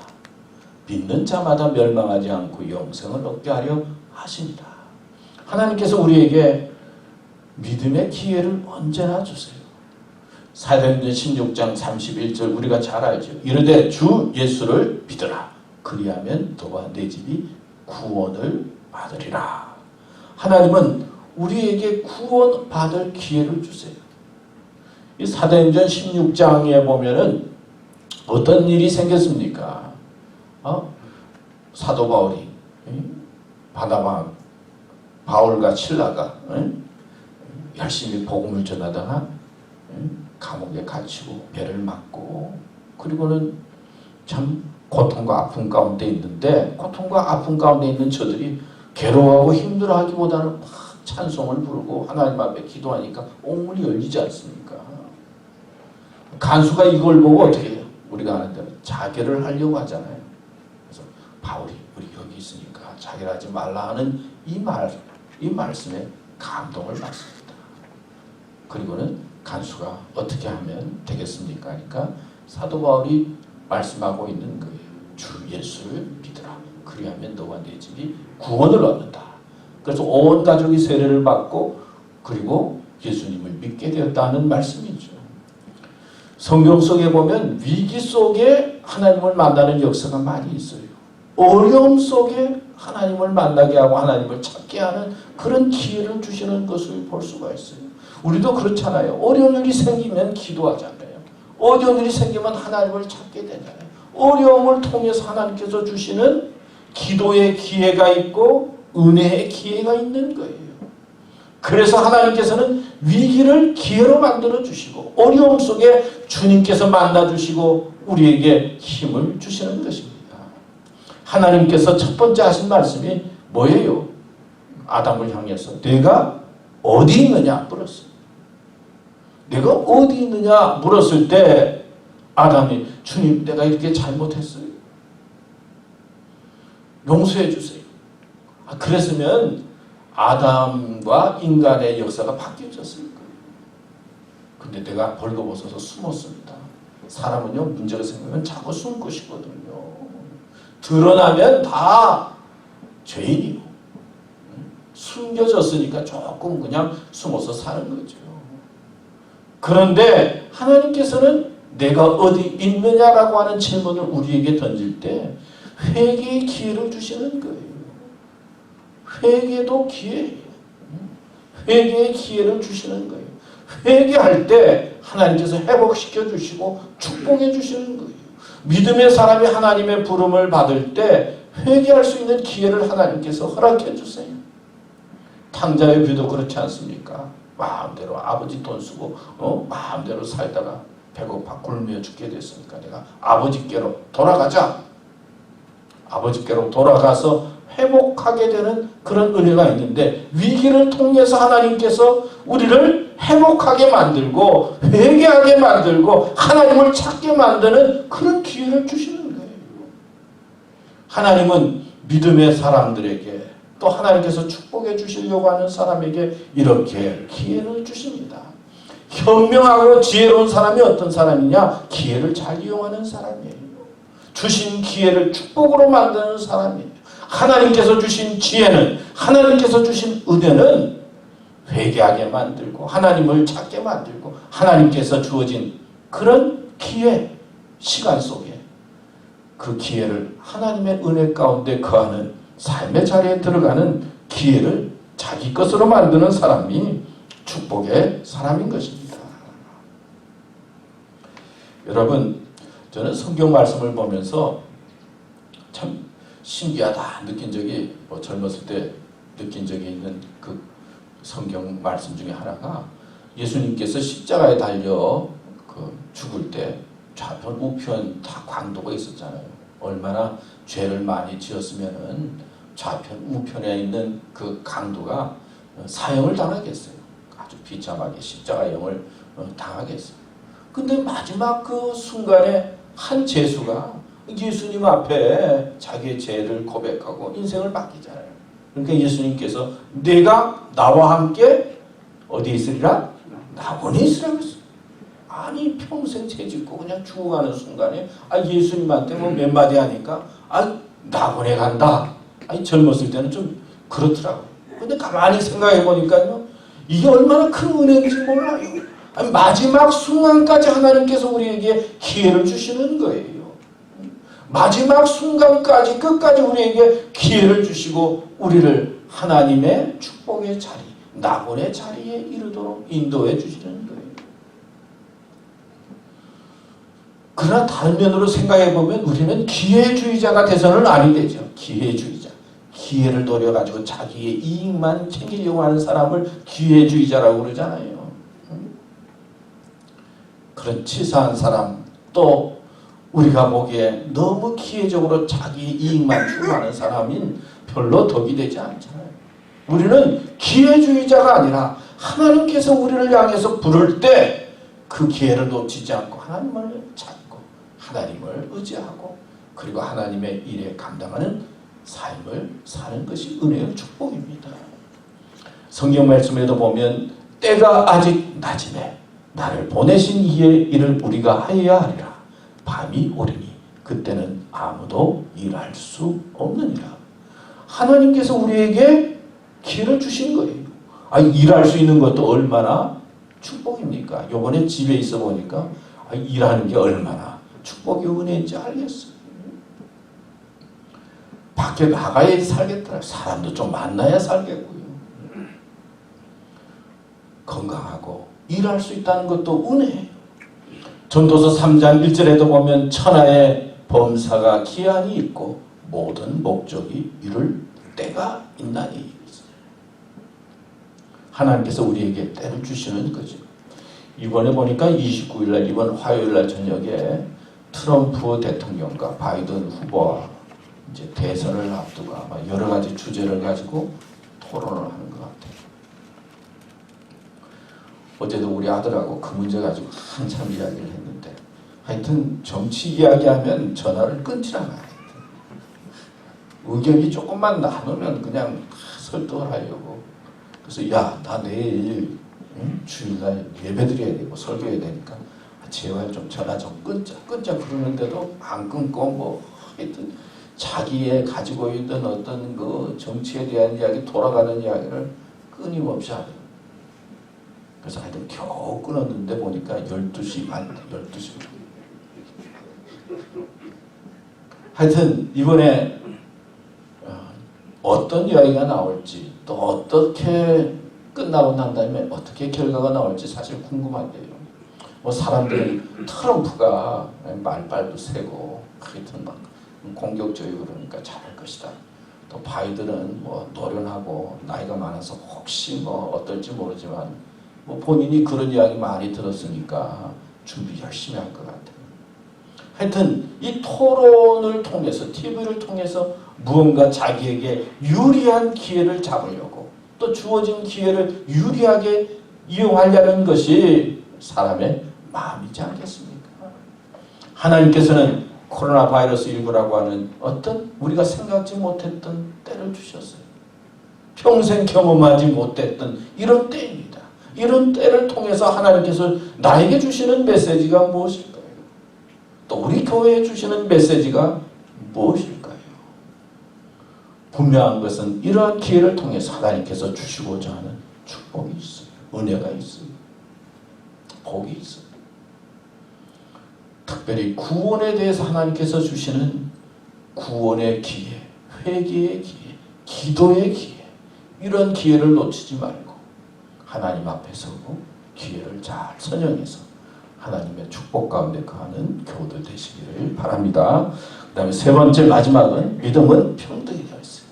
멸망하지 않고 영생을 얻게 하려 하십니다. 하나님께서 우리에게 믿음의 기회를 언제나 주세요. 사도행전 16장 31절 우리가 잘 알죠. 이르되 주 예수를 믿으라. 그리하면 너와 내 집이 구원을 받으리라. 하나님은 우리에게 구원받을 기회를 주세요. 이 사도행전 16장에 보면은 어떤 일이 생겼습니까? 사도 바울이 바나바 바울과 실라가 열심히 복음을 전하다가 감옥에 갇히고 배를 맞고 그리고는 참 고통과 아픔 가운데 있는데 고통과 아픔 가운데 있는 저들이 괴로워하고 힘들어하기보다는 막 찬송을 부르고 하나님 앞에 기도하니까 옥문이 열리지 않습니까? 간수가 이걸 보고 어떻게 해요? 우리가 아는 대로 자결을 하려고 하잖아요. 그래서 바울이 우리 여기 있으니까 자결하지 말라 하는 이 말씀에 감동을 받습니다. 그리고는 간수가 어떻게 하면 되겠습니까? 그러니까 사도 바울이 말씀하고 있는 거예요. 주 예수를 믿으라. 그리하면 너와 내 집이 구원을 얻는다. 그래서 온 가족이 세례를 받고 그리고 예수님을 믿게 되었다는 말씀이죠. 성경 속에 보면 위기 속에 하나님을 만나는 역사가 많이 있어요. 어려움 속에 하나님을 만나게 하고 하나님을 찾게 하는 그런 기회를 주시는 것을 볼 수가 있어요. 우리도 그렇잖아요. 어려운 일이 생기면 기도하잖아요. 어려운 일이 생기면 하나님을 찾게 되잖아요. 어려움을 통해서 하나님께서 주시는 기도의 기회가 있고 은혜의 기회가 있는 거예요. 그래서 하나님께서는 위기를 기회로 만들어 주시고 어려움 속에 주님께서 만나 주시고 우리에게 힘을 주시는 것입니다. 하나님께서 첫 번째 하신 말씀이 뭐예요? 아담을 향해서 내가 어디 있느냐 물었어요. 내가 어디 있느냐 물었을 때 아담이 주님 내가 이렇게 잘못했어요. 용서해 주세요. 그랬으면 아담과 인간의 역사가 바뀌어졌을 거예요. 근데 내가 벌거벗어서 숨었습니다. 사람은요 문제가 생기면 자꾸 숨을 것이거든요. 드러나면 다 죄인이고 숨겨졌으니까 조금 그냥 숨어서 사는 거죠. 그런데 하나님께서는 내가 어디 있느냐라고 하는 질문을 우리에게 던질 때 회개의 기회를 주시는 거예요. 회개도 기회예요. 회개의 기회를 주시는 거예요. 회개할 때 하나님께서 회복시켜 주시고 축복해 주시는 거예요. 믿음의 사람이 하나님의 부름을 받을 때 회개할 수 있는 기회를 하나님께서 허락해 주세요. 탕자의 비도 그렇지 않습니까? 마음대로 아버지 돈 쓰고 마음대로 살다가 배고파 굶어 죽게 됐으니까 내가 아버지께로 돌아가자. 아버지께로 돌아가서 회복하게 되는 그런 은혜가 있는데 위기를 통해서 하나님께서 우리를 회복하게 만들고 회개하게 만들고 하나님을 찾게 만드는 그런 기회를 주시는 거예요. 하나님은 믿음의 사람들에게 또 하나님께서 축복해 주시려고 하는 사람에게 이렇게 기회를 주십니다. 현명하고 지혜로운 사람이 어떤 사람이냐? 기회를 잘 이용하는 사람이에요. 주신 기회를 축복으로 만드는 사람이에요. 하나님께서 주신 지혜는 하나님께서 주신 은혜는 회개하게 만들고 하나님을 찾게 만들고 하나님께서 주어진 그런 기회, 시간 속에 그 기회를 하나님의 은혜 가운데 거하는 삶의 자리에 들어가는 기회를 자기 것으로 만드는 사람이 축복의 사람인 것입니다. 여러분, 저는 성경 말씀을 보면서 참 신기하다 느낀 적이 젊었을 때 느낀 적이 있는 그 성경 말씀 중에 하나가 예수님께서 십자가에 달려 죽을 때 좌편 우편 다 강도가 있었잖아요. 얼마나 죄를 많이 지었으면은 좌편 우편에 있는 그 강도가 사형을 당하겠어요. 아주 비참하게 십자가형을 당하겠어요. 근데 마지막 그 순간에 한 죄수가 예수님 앞에 자기의 죄를 고백하고 인생을 맡기잖아요. 그러니까 예수님께서 내가 나와 함께 어디에 있으리라? 낙원에 있으라고 했어요. 아니 평생 죄 짓고 그냥 죽어가는 순간에 예수님한테 뭐 몇 마디 하니까 낙원에 간다. 젊었을 때는 좀 그렇더라고요. 근데 가만히 생각해 보니까요, 이게 얼마나 큰 은혜인지 몰라요. 마지막 순간까지 하나님께서 우리에게 기회를 주시는 거예요. 마지막 순간까지 끝까지 우리에게 기회를 주시고 우리를 하나님의 축복의 자리, 낙원의 자리에 이르도록 인도해 주시는 거예요. 그러나 다른 면으로 생각해 보면 우리는 기회주의자가 돼서는 아니 되죠. 기회주의자. 기회를 노려가지고 자기의 이익만 챙기려고 하는 사람을 기회주의자라고 그러잖아요. 그런 치사한 사람, 또 우리가 보기에 너무 기회적으로 자기 이익만 추구하는 사람인 별로 덕이 되지 않잖아요. 우리는 기회주의자가 아니라 하나님께서 우리를 향해서 부를 때 그 기회를 놓치지 않고 하나님을 찾고 하나님을 의지하고 그리고 하나님의 일에 감당하는 삶을 사는 것이 은혜의 축복입니다. 성경 말씀에도 보면 때가 아직 낮이매 나를 보내신 이의 일을 우리가 하여야 하리라. 밤이 오리니 그때는 아무도 일할 수 없느니라. 하나님께서 우리에게 기회를 주신 거예요. 일할 수 있는 것도 얼마나 축복입니까? 요번에 집에 있어 보니까 일하는 게 얼마나 축복의 은혜인지 알겠어요. 밖에 나가야 살겠더라. 사람도 좀 만나야 살겠고요. 건강하고 일할 수 있다는 것도 은혜예요. 전도서 3장 1절에도 보면 천하의 범사가 기한이 있고 모든 목적이 이룰 때가 있나니. 하나님께서 우리에게 때를 주시는 거죠. 이번에 보니까 29일날 이번 화요일날 저녁에 트럼프 대통령과 바이든 후보와 이제 대선을 앞두고 아마 여러 가지 주제를 가지고 토론을 하는 것 같아요. 어제도 우리 아들하고 그 문제 가지고 한참 이야기를 했는데 하여튼 정치 이야기하면 전화를 끊지 않아요. 의견이 조금만 나누면 그냥 설득을 하려고. 그래서 나 내일 주일날 예배 드려야 되고 설교해야 되니까 제발 좀 전화 좀 끊자 그러는데도 안 끊고 하여튼 자기의 가지고 있던 어떤 그 정치에 대한 이야기, 돌아가는 이야기를 끊임없이 하더라고요. 그래서 하여튼 겨우 끊었는데 보니까 12시 반, 12시. 하여튼 이번에 어떤 이야기가 나올지 또 어떻게 끝나고 난 다음에 어떻게 결과가 나올지 사실 궁금한데요. 사람들은 트럼프가 말빨도 세고 하여튼 막 공격적이고 그러니까 잘할 것이다. 또 바이든은 노련하고 나이가 많아서 혹시 어떨지 모르지만 본인이 그런 이야기 많이 들었으니까 준비 열심히 할 것 같아요. 하여튼 이 토론을 통해서 TV를 통해서 무언가 자기에게 유리한 기회를 잡으려고 또 주어진 기회를 유리하게 이용하려는 것이 사람의 마음이지 않겠습니까? 하나님께서는 코로나 바이러스 19라고 하는 어떤 우리가 생각지 못했던 때를 주셨어요. 평생 경험하지 못했던 이런 때입니다. 이런 때를 통해서 하나님께서 나에게 주시는 메시지가 무엇일까요? 또 우리 교회에 주시는 메시지가 무엇일까요? 분명한 것은 이러한 기회를 통해서 하나님께서 주시고자 하는 축복이 있어요. 은혜가 있어요. 복이 있어요. 특별히 구원에 대해서 하나님께서 주시는 구원의 기회, 회개의 기회, 기도의 기회, 이런 기회를 놓치지 말고 하나님 앞에 서고 기회를 잘 선영해서 하나님의 축복 가운데 거하는 교우들 되시기를 바랍니다. 그 다음에 세 번째 마지막은 믿음은 평등이 되어 있어요.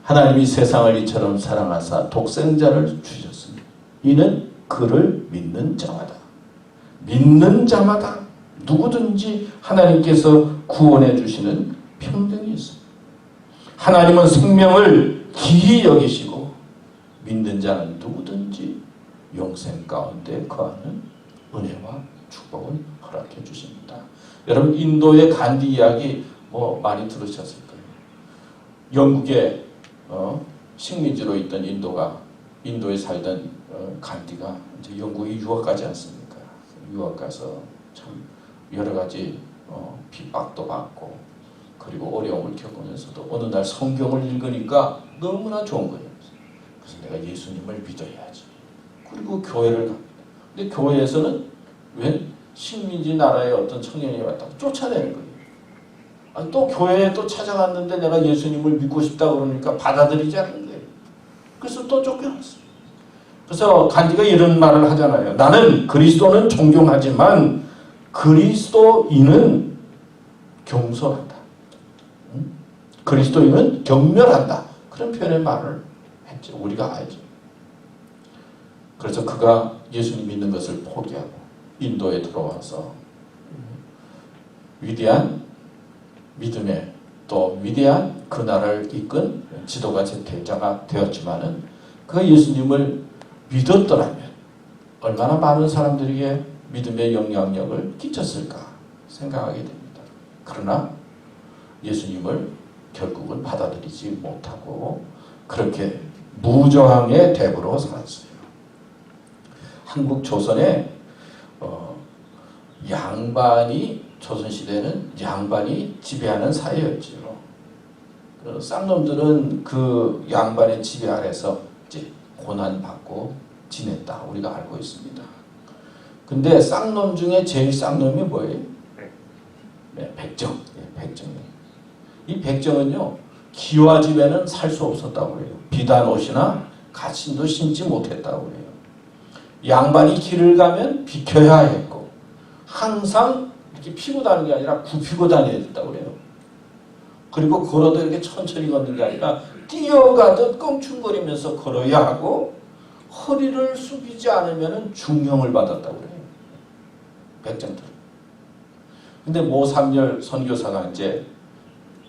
하나님이 세상을 이처럼 사랑하사 독생자를 주셨습니다. 이는 그를 믿는 자마다, 믿는 자마다 누구든지 하나님께서 구원해 주시는 평등이 있습니다. 하나님은 생명을 귀히 여기시고 믿는 자는 누구든지 영생 가운데 거하는 은혜와 축복을 허락해 주십니다. 여러분 인도의 간디 이야기 많이 들으셨을 거예요. 영국의 식민지로 있던 인도에 살던 간디가 이제 영국에 유학 가지 않습니까? 유학 가서 참 여러 가지 핍박도 받고 그리고 어려움을 겪으면서도 어느 날 성경을 읽으니까 너무나 좋은 거예요. 그래서 내가 예수님을 믿어야지. 그리고 교회를 갑니다. 근데 교회에서는 왜 식민지 나라의 어떤 청년이 왔다고 쫓아내는 거예요. 아니, 또 교회에 또 찾아갔는데 내가 예수님을 믿고 싶다 그러니까 받아들이지 않는 거예요. 그래서 또 쫓겨났어요. 그래서 간디가 이런 말을 하잖아요. 나는 그리스도는 존경하지만 그리스도인은 겸손하다. 그리스도인은 경멸한다. 그런 표현의 말을 했죠. 우리가 알죠. 그래서 그가 예수님 믿는 것을 포기하고 인도에 들어와서 위대한 믿음의 또 위대한 그 나라를 이끈 지도가 제태자가 되었지만은 그가 예수님을 믿었더라면 얼마나 많은 사람들에게 믿음의 영향력을 끼쳤을까 생각하게 됩니다. 그러나 예수님을 결국은 받아들이지 못하고 그렇게 무저항의 대부로 살았어요. 한국 조선에 조선시대는 양반이 지배하는 사회였죠. 쌍놈들은 그 양반의 지배 아래서 이제 고난받고 지냈다. 우리가 알고 있습니다. 근데 쌍놈 중에 제일 쌍놈이 뭐예요? 네, 백정. 백정이에요. 이 백정은요, 기와 집에는 살 수 없었다고 해요. 비단 옷이나 가신도 신지 못했다고 해요. 양반이 길을 가면 비켜야 했고, 항상 이렇게 피고 다니는 게 아니라 굽히고 다녀야 된다고 해요. 그리고 걸어도 이렇게 천천히 걷는 게 아니라 뛰어가듯 껑충거리면서 걸어야 하고, 허리를 숙이지 않으면 중형을 받았다고 해요. 백정들. 근데 모삼열 선교사가 이제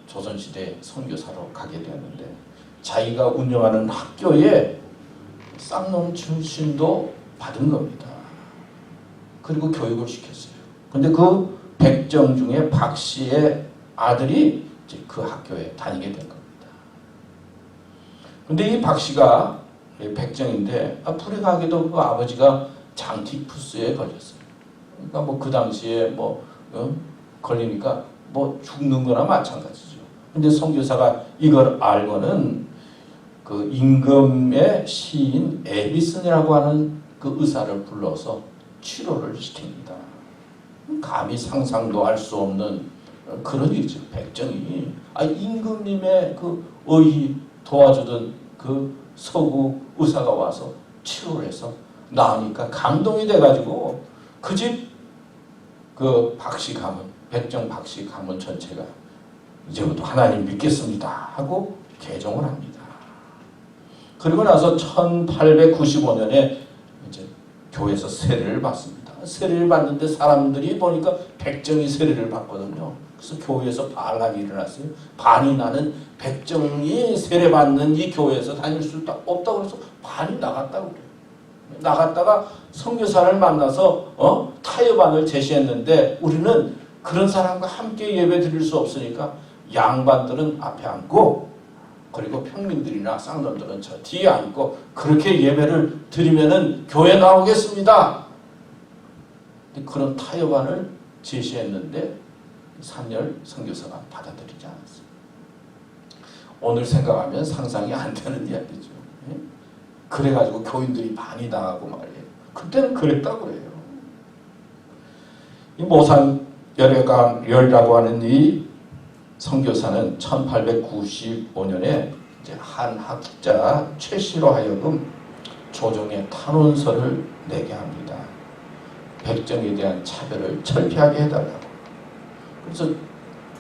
조선시대 선교사로 가게 되었는데 자기가 운영하는 학교에 쌍놈 출신도 받은 겁니다. 그리고 교육을 시켰어요. 근데 그 백정 중에 박 씨의 아들이 이제 그 학교에 다니게 된 겁니다. 근데 이 박 씨가 백정인데 불행하게도 그 아버지가 장티푸스에 걸렸어요. 그러니까 뭐 그 당시에 걸리니까 죽는 거나 마찬가지죠. 근데 선교사가 이걸 알고는 그 임금의 시인 에디슨이라고 하는 그 의사를 불러서 치료를 시킵니다. 감히 상상도 할 수 없는 그런 일이죠. 백정이 임금님의 그 의의 도와주던 그 서구 의사가 와서 치료를 해서 나으니까 감동이 돼가지고 그 집 그 박씨 가문, 백정 박씨 가문 전체가 이제부터 하나님 믿겠습니다 하고 개종을 합니다. 그리고 나서 1895년에 이제 교회에서 세례를 받습니다. 세례를 받는데 사람들이 보니까 백정이 세례를 받거든요. 그래서 교회에서 반란이 일어났어요. 반이 나는 백정이 세례받는 이 교회에서 다닐 수 없다고 해서 반이 나갔다고 그래요. 나갔다가 선교사를 만나서 타협안을 제시했는데 우리는 그런 사람과 함께 예배 드릴 수 없으니까 양반들은 앞에 앉고 그리고 평민들이나 쌍놈들은 저 뒤에 앉고 그렇게 예배를 드리면은 교회 나오겠습니다. 그런 타협안을 제시했는데 삼열 선교사가 받아들이지 않았어요. 오늘 생각하면 상상이 안 되는 이야기죠. 그래가지고 교인들이 많이 당하고 말이에요. 그때는 그랬다고 그래요. 이 모산열애강열이라고 하는 이 선교사는 1895년에 이제 한 학자 최씨로 하여금 조정의 탄원서를 내게 합니다. 백정에 대한 차별을 철폐하게 해달라고. 그래서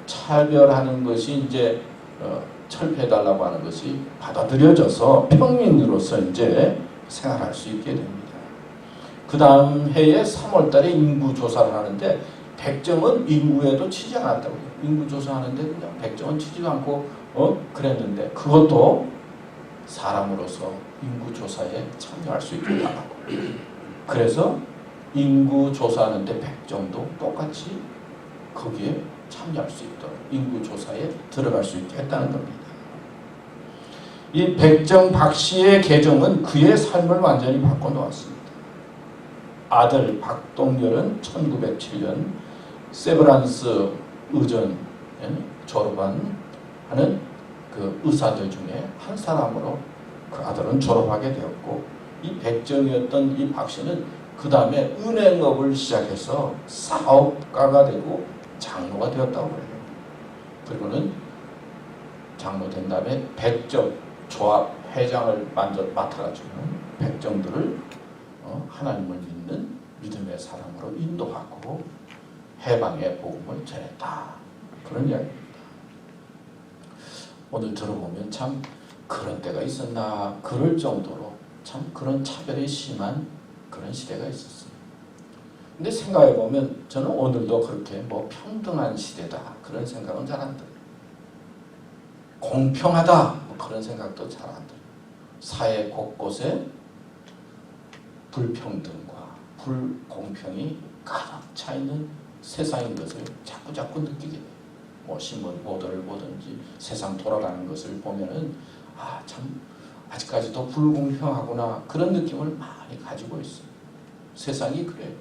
차별하는 것이 이제 철폐해달라고 하는 것이 받아들여져서 평민으로서 이제 생활할 수 있게 됩니다. 그 다음 해에 3월 달에 인구조사를 하는데 백정은 인구에도 치지 않았다고 해요. 인구조사하는데 그냥 백정은 치지도 않고 그랬는데 그것도 사람으로서 인구조사에 참여할 수 있게 하라고. 그래서 인구조사하는데 백정도 똑같이 거기에 참여할 수 있도록 인구조사에 들어갈 수 있게 했다는 겁니다. 이 백정 박씨의 계정은 그의 삶을 완전히 바꿔놓았습니다. 아들 박동열은 1907년 세브란스 의전 졸업한 하는 그 의사들 중에 한 사람으로 그 아들은 졸업하게 되었고, 이 백정이었던 이 박씨는 그 다음에 은행업을 시작해서 사업가가 되고 장로가 되었다고 해요. 그리고는 장로 된 다음에 백정 조합 회장을 맡아가지고 백정들을 하나님을 믿는 믿음의 사람으로 인도하고 해방의 복음을 전했다. 그런 이야기입니다. 오늘 들어보면 참 그런 때가 있었나 그럴 정도로 참 그런 차별이 심한 그런 시대가 있었어요. 근데 생각해보면 저는 오늘도 그렇게 뭐 평등한 시대다 그런 생각은 잘 안 들어요. 공평하다 뭐 그런 생각도 잘 안 들어요. 사회 곳곳에 불평등과 불공평이 가득 차 있는 세상인 것을 자꾸 느끼게 돼요. 뭐 신문 보도를 보든지 세상 돌아가는 것을 보면은 참 아직까지도 불공평하구나 그런 느낌을 많이 가지고 있어요. 세상이 그래요.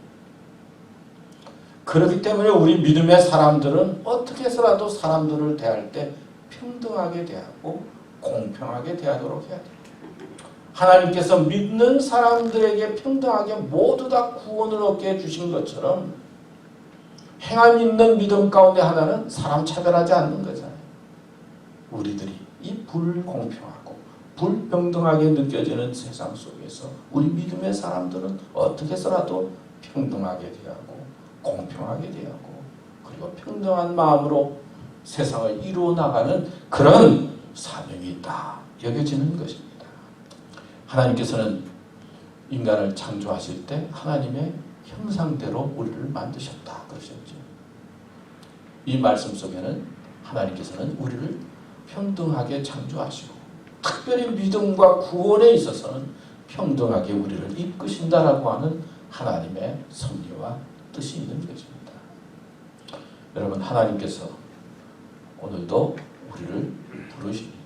그렇기 때문에 우리 믿음의 사람들은 어떻게 해서라도 사람들을 대할 때 평등하게 대하고 공평하게 대하도록 해야 돼요. 하나님께서 믿는 사람들에게 평등하게 모두 다 구원을 얻게 해주신 것처럼 행함 있는 믿음 가운데 하나는 사람 차별하지 않는 거잖아요. 우리들이 이 불공평하고 불평등하게 느껴지는 세상 속에서 우리 믿음의 사람들은 어떻게 해서라도 평등하게 대하고 공평하게 대하고 그리고 평등한 마음으로 세상을 이루어 나가는 그런 사명이 있다 여겨지는 것입니다. 하나님께서는 인간을 창조하실 때 하나님의 형상대로 우리를 만드셨다 그러셨죠. 이 말씀 속에는 하나님께서는 우리를 평등하게 창조하시고 특별히 믿음과 구원에 있어서는 평등하게 우리를 이끄신다라고 하는 하나님의 섭리와 뜻이 있는 것입니다. 여러분, 하나님께서 오늘도 우리를 부르십니다.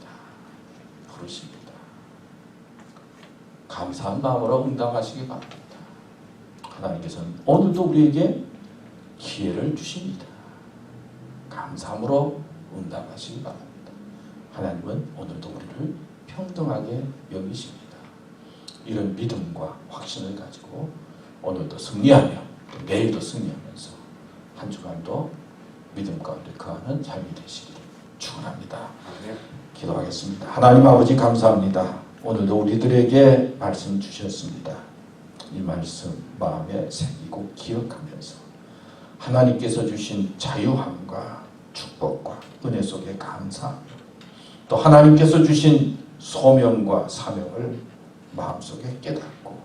감사한 마음으로 응답하시기 바랍니다. 하나님께서는 오늘도 우리에게 기회를 주십니다. 감사함으로 응답하시기 바랍니다. 하나님은 오늘도 우리를 평등하게 여기십니다. 이런 믿음과 확신을 가지고 오늘도 승리하며 또 내일도 승리하면서 한 주간도 믿음 가운데 거하는 삶이 되시기를 축원합니다. 기도하겠습니다. 하나님 아버지 감사합니다. 오늘도 우리들에게 말씀 주셨습니다. 이 말씀 마음에 새기고 기억하면서 하나님께서 주신 자유함과 축복과 은혜 속에 감사하며 또 하나님께서 주신 소명과 사명을 마음속에 깨닫고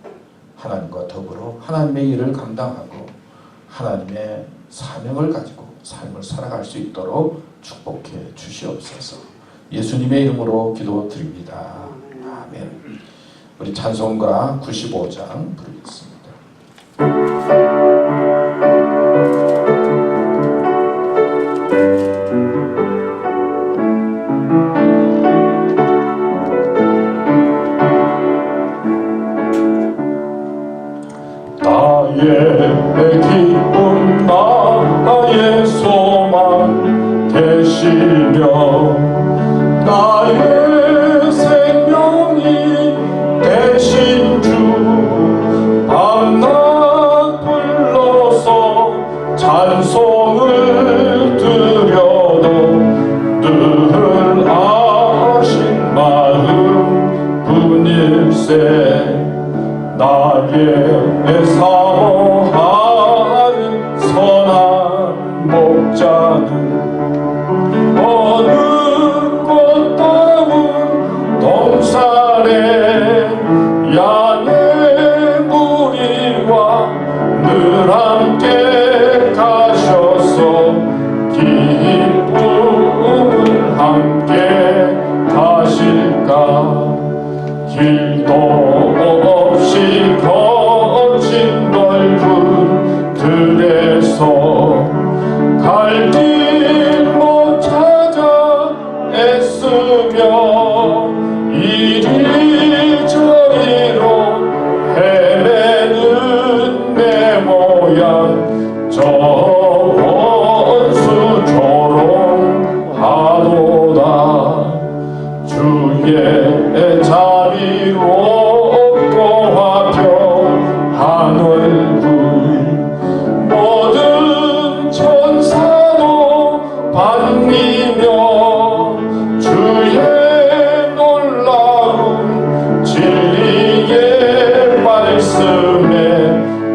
하나님과 더불어 하나님의 일을 감당하고 하나님의 사명을 가지고 삶을 살아갈 수 있도록 축복해 주시옵소서. 예수님의 이름으로 기도드립니다. 아멘. 우리 찬송가 95장 부르겠습니다. 나의 기쁨 나의 소망 되시며 나의 생명이 되시 나의 사모하는 선한 목자는 어느 꽃다운 동산에 양의 무리와 늘 함께 가셔서 기쁨을 함께 가실까. 길도 없이 거친 넓은 들에서 갈 길 못 찾아 애쓰며 이리저리로 헤매는 내 모양 저 원수 조롱하도다. 주의 자비롭고 화평한 얼굴 모든 천사도 반기며 주의 놀라운 진리의 말씀에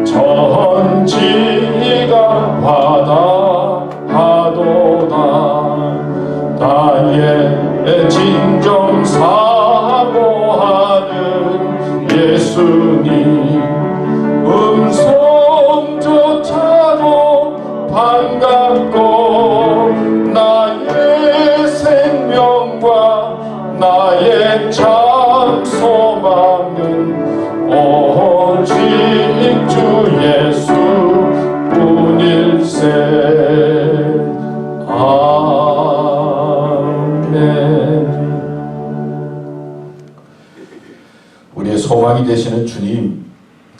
전지가 받아하도다. 나의 진정 사모하는 예수님 음성조차도 반갑고 나의 생명과 나의 참 소망은 오직 주 예수 뿐일세. 우리의 소망이 되시는 주님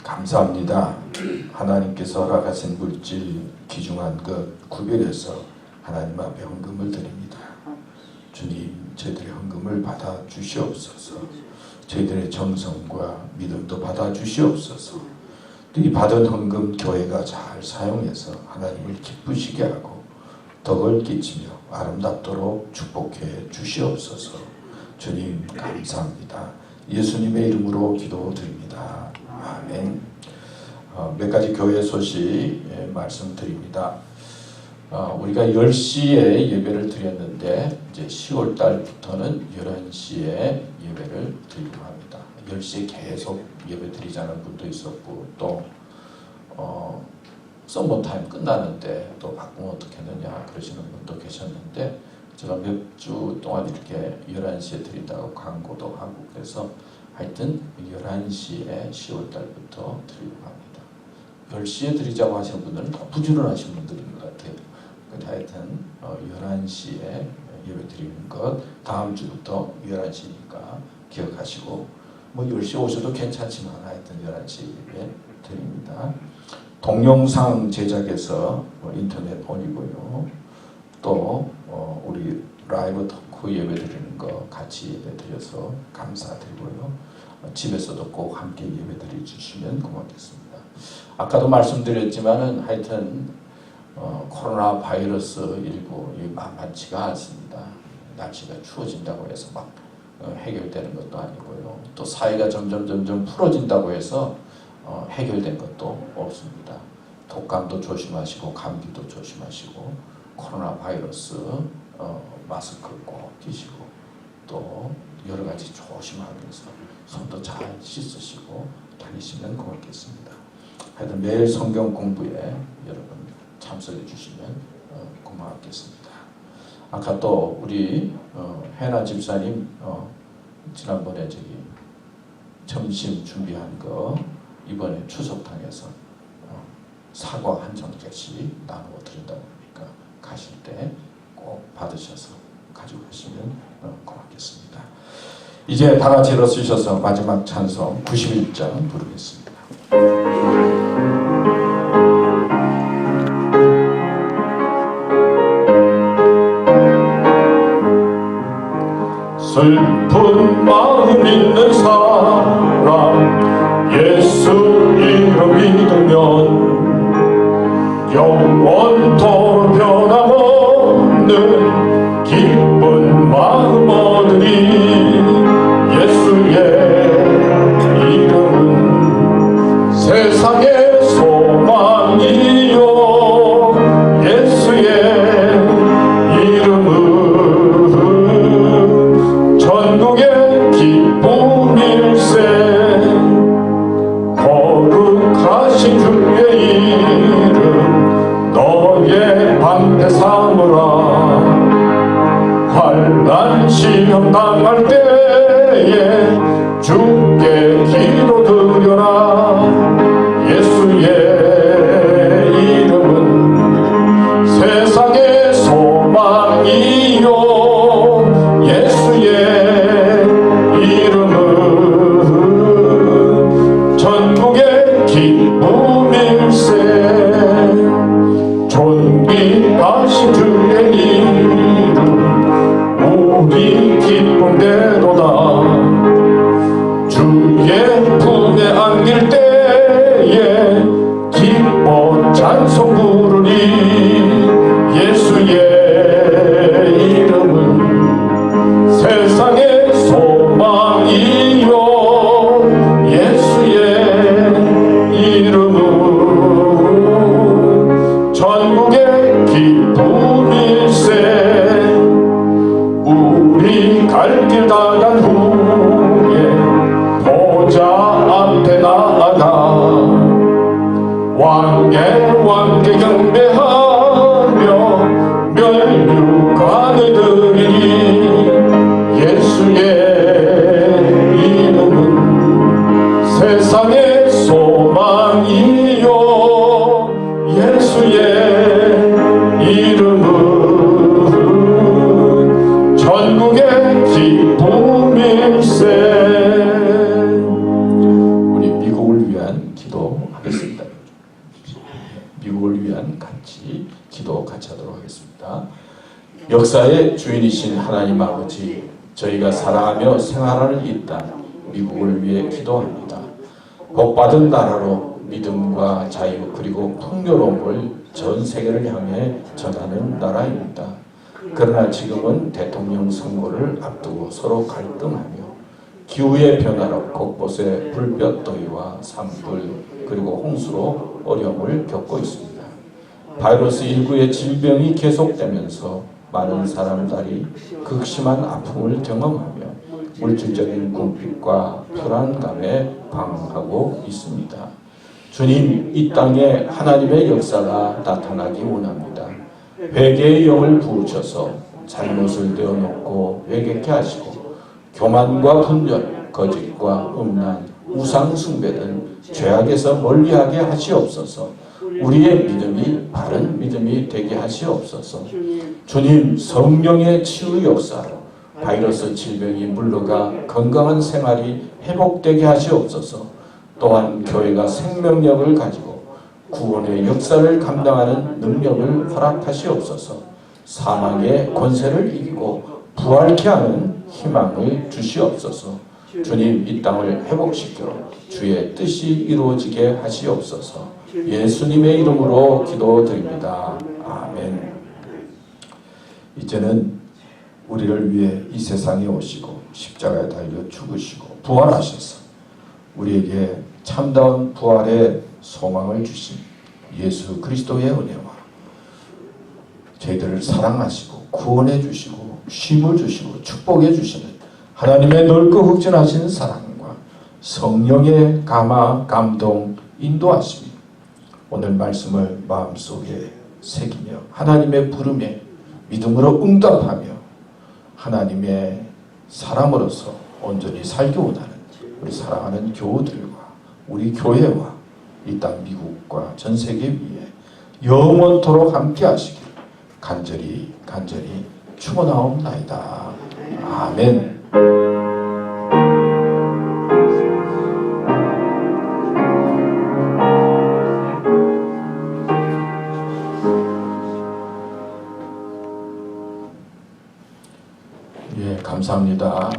감사합니다. 하나님께서 허락하신 물질 귀중한 것 구별해서 하나님 앞에 헌금을 드립니다. 주님, 저희들의 헌금을 받아 주시옵소서. 저희들의 정성과 믿음도 받아 주시옵소서. 이 받은 헌금 교회가 잘 사용해서 하나님을 기쁘시게 하고 덕을 끼치며 아름답도록 축복해 주시옵소서. 주님 감사합니다. 예수님의 이름으로 기도드립니다. 아멘. 몇 가지 교회 소식 말씀드립니다. 우리가 10시에 예배를 드렸는데 이제 10월 달부터는 11시에 예배를 드리고 합니다. 10시에 계속 예배 드리자는 분도 있었고 또 썸머타임 끝나는데 또 바꾸면 어떻겠느냐 그러시는 분도 계셨는데 제가 몇 주 동안 이렇게 11시에 드린다고 광고도 하고 그래서 하여튼 11시에 10월 달부터 드리고 합니다. 10시에 드리자고 하시는 분들은 더 부지런하신 분들인 것 같아요. 하여튼 11시에 예배 드리는 것 다음 주부터 11시니까 기억하시고 뭐 10시에 오셔도 괜찮지만 하여튼 11시에 예배 드립니다. 동영상 제작해서 인터넷 올리고요. 또 우리 라이브 토크 예배 드리는 거 같이 예배 드려서 감사드리고요. 집에서도 꼭 함께 예배 드려 주시면 고맙겠습니다. 아까도 말씀드렸지만은 하여튼 코로나 바이러스 19 만만치가 않습니다. 날씨가 추워진다고 해서 막 해결되는 것도 아니고요. 또 사회가 점점 풀어진다고 해서 해결된 것도 없습니다. 독감도 조심하시고 감기도 조심하시고 코로나 바이러스 마스크 꼭 끼시고 또 여러 가지 조심하면서 손도 잘 씻으시고 다니시면 고맙겠습니다. 하여튼 매일 성경 공부에 여러분 참석해 주시면 고맙겠습니다. 아까 또 우리 해나 집사님 지난번에 저기 점심 준비한 거 이번에 추석탕에서 사과 한 정도씩 나누어 드린다고 하니까 가실 때 꼭 받으셔서 가지고 가시면 고맙겠습니다. 이제 다 같이 일어서셔서 마지막 찬송 91장 부르겠습니다. 슬픈 마음 있는 사람 예수 이름 믿으면 영원토록 변함없는 기쁜 마음 얻으리. 예수의 이름은 시험당할 때에 주께 기도드려라. 예수의 이름은 세상의 소망이요 예수의 이름은 전국의 기쁨일세. 존귀하신 주의 이름 우리 기쁨대로다. 주의 품에 안길 때에 기뻐 찬송 부르니 예수의 이름은 세상의 소망이요 예수의 이름은 전국의 기쁨일세. 우리 갈 길 다 간 후에 보좌 앞에 나아가 왕께 경배하며 멸류관을 드리니 예수의 이름은 세상의 소망이요 예수의 이름은 전국의 기쁨일세. 우리 미국을 위한 기도하겠습니다. 미국을 위한 기도 같이 하도록 하겠습니다. 역사의 주인이신 하나님 아버지, 저희가 사랑하며 생활하는 이 땅 미국을 위해 기도합니다. 복받은 나라로 믿음과 자유 그리고 풍요로움을 전 세계를 향해 전하는 나라입니다. 그러나 지금은 대통령 선거를 앞두고 서로 갈등하며 기후의 변화로 곳곳에 불볕더위와 산불 그리고 홍수로 어려움을 겪고 있습니다. 바이러스 19의 질병이 계속되면서 많은 사람들이 극심한 아픔을 경험하며 물질적인 궁핍과 불안감에 방황하고 있습니다. 주님, 이 땅에 하나님의 역사가 나타나기 원합니다. 회개의 영을 부으셔서 잘못을 내어놓고 회개케 하시고 교만과 분열, 거짓과 음란, 우상 숭배 등 죄악에서 멀리하게 하시옵소서. 우리의 믿음이 바른 믿음이 되게 하시옵소서. 주님, 성령의 치유 역사로 바이러스 질병이 물러가 건강한 생활이 회복되게 하시옵소서. 또한 교회가 생명력을 가지고 구원의 역사를 감당하는 능력을 허락하시옵소서. 사망의 권세를 이기고 부활케 하는 희망을 주시옵소서. 주님, 이 땅을 회복시켜 주의 뜻이 이루어지게 하시옵소서. 예수님의 이름으로 기도드립니다. 아멘. 이제는 우리를 위해 이 세상에 오시고 십자가에 달려 죽으시고 부활하셔서 우리에게 참다운 부활의 소망을 주신 예수 그리스도의 은혜와 저희들을 사랑하시고 구원해 주시고 쉼을 주시고 축복해 주시는 하나님의 넓고 흑진하신 사랑과 성령의 감화, 감동, 인도하심이 오늘 말씀을 마음속에 새기며 하나님의 부름에 믿음으로 응답하며 하나님의 사람으로서 온전히 살기 원하는 우리 사랑하는 교우들과 우리 교회와 이 땅 미국과 전 세계 위에 영원토록 함께 하시기를 간절히 축원하옵나이다. 아멘. 예, 감사합니다.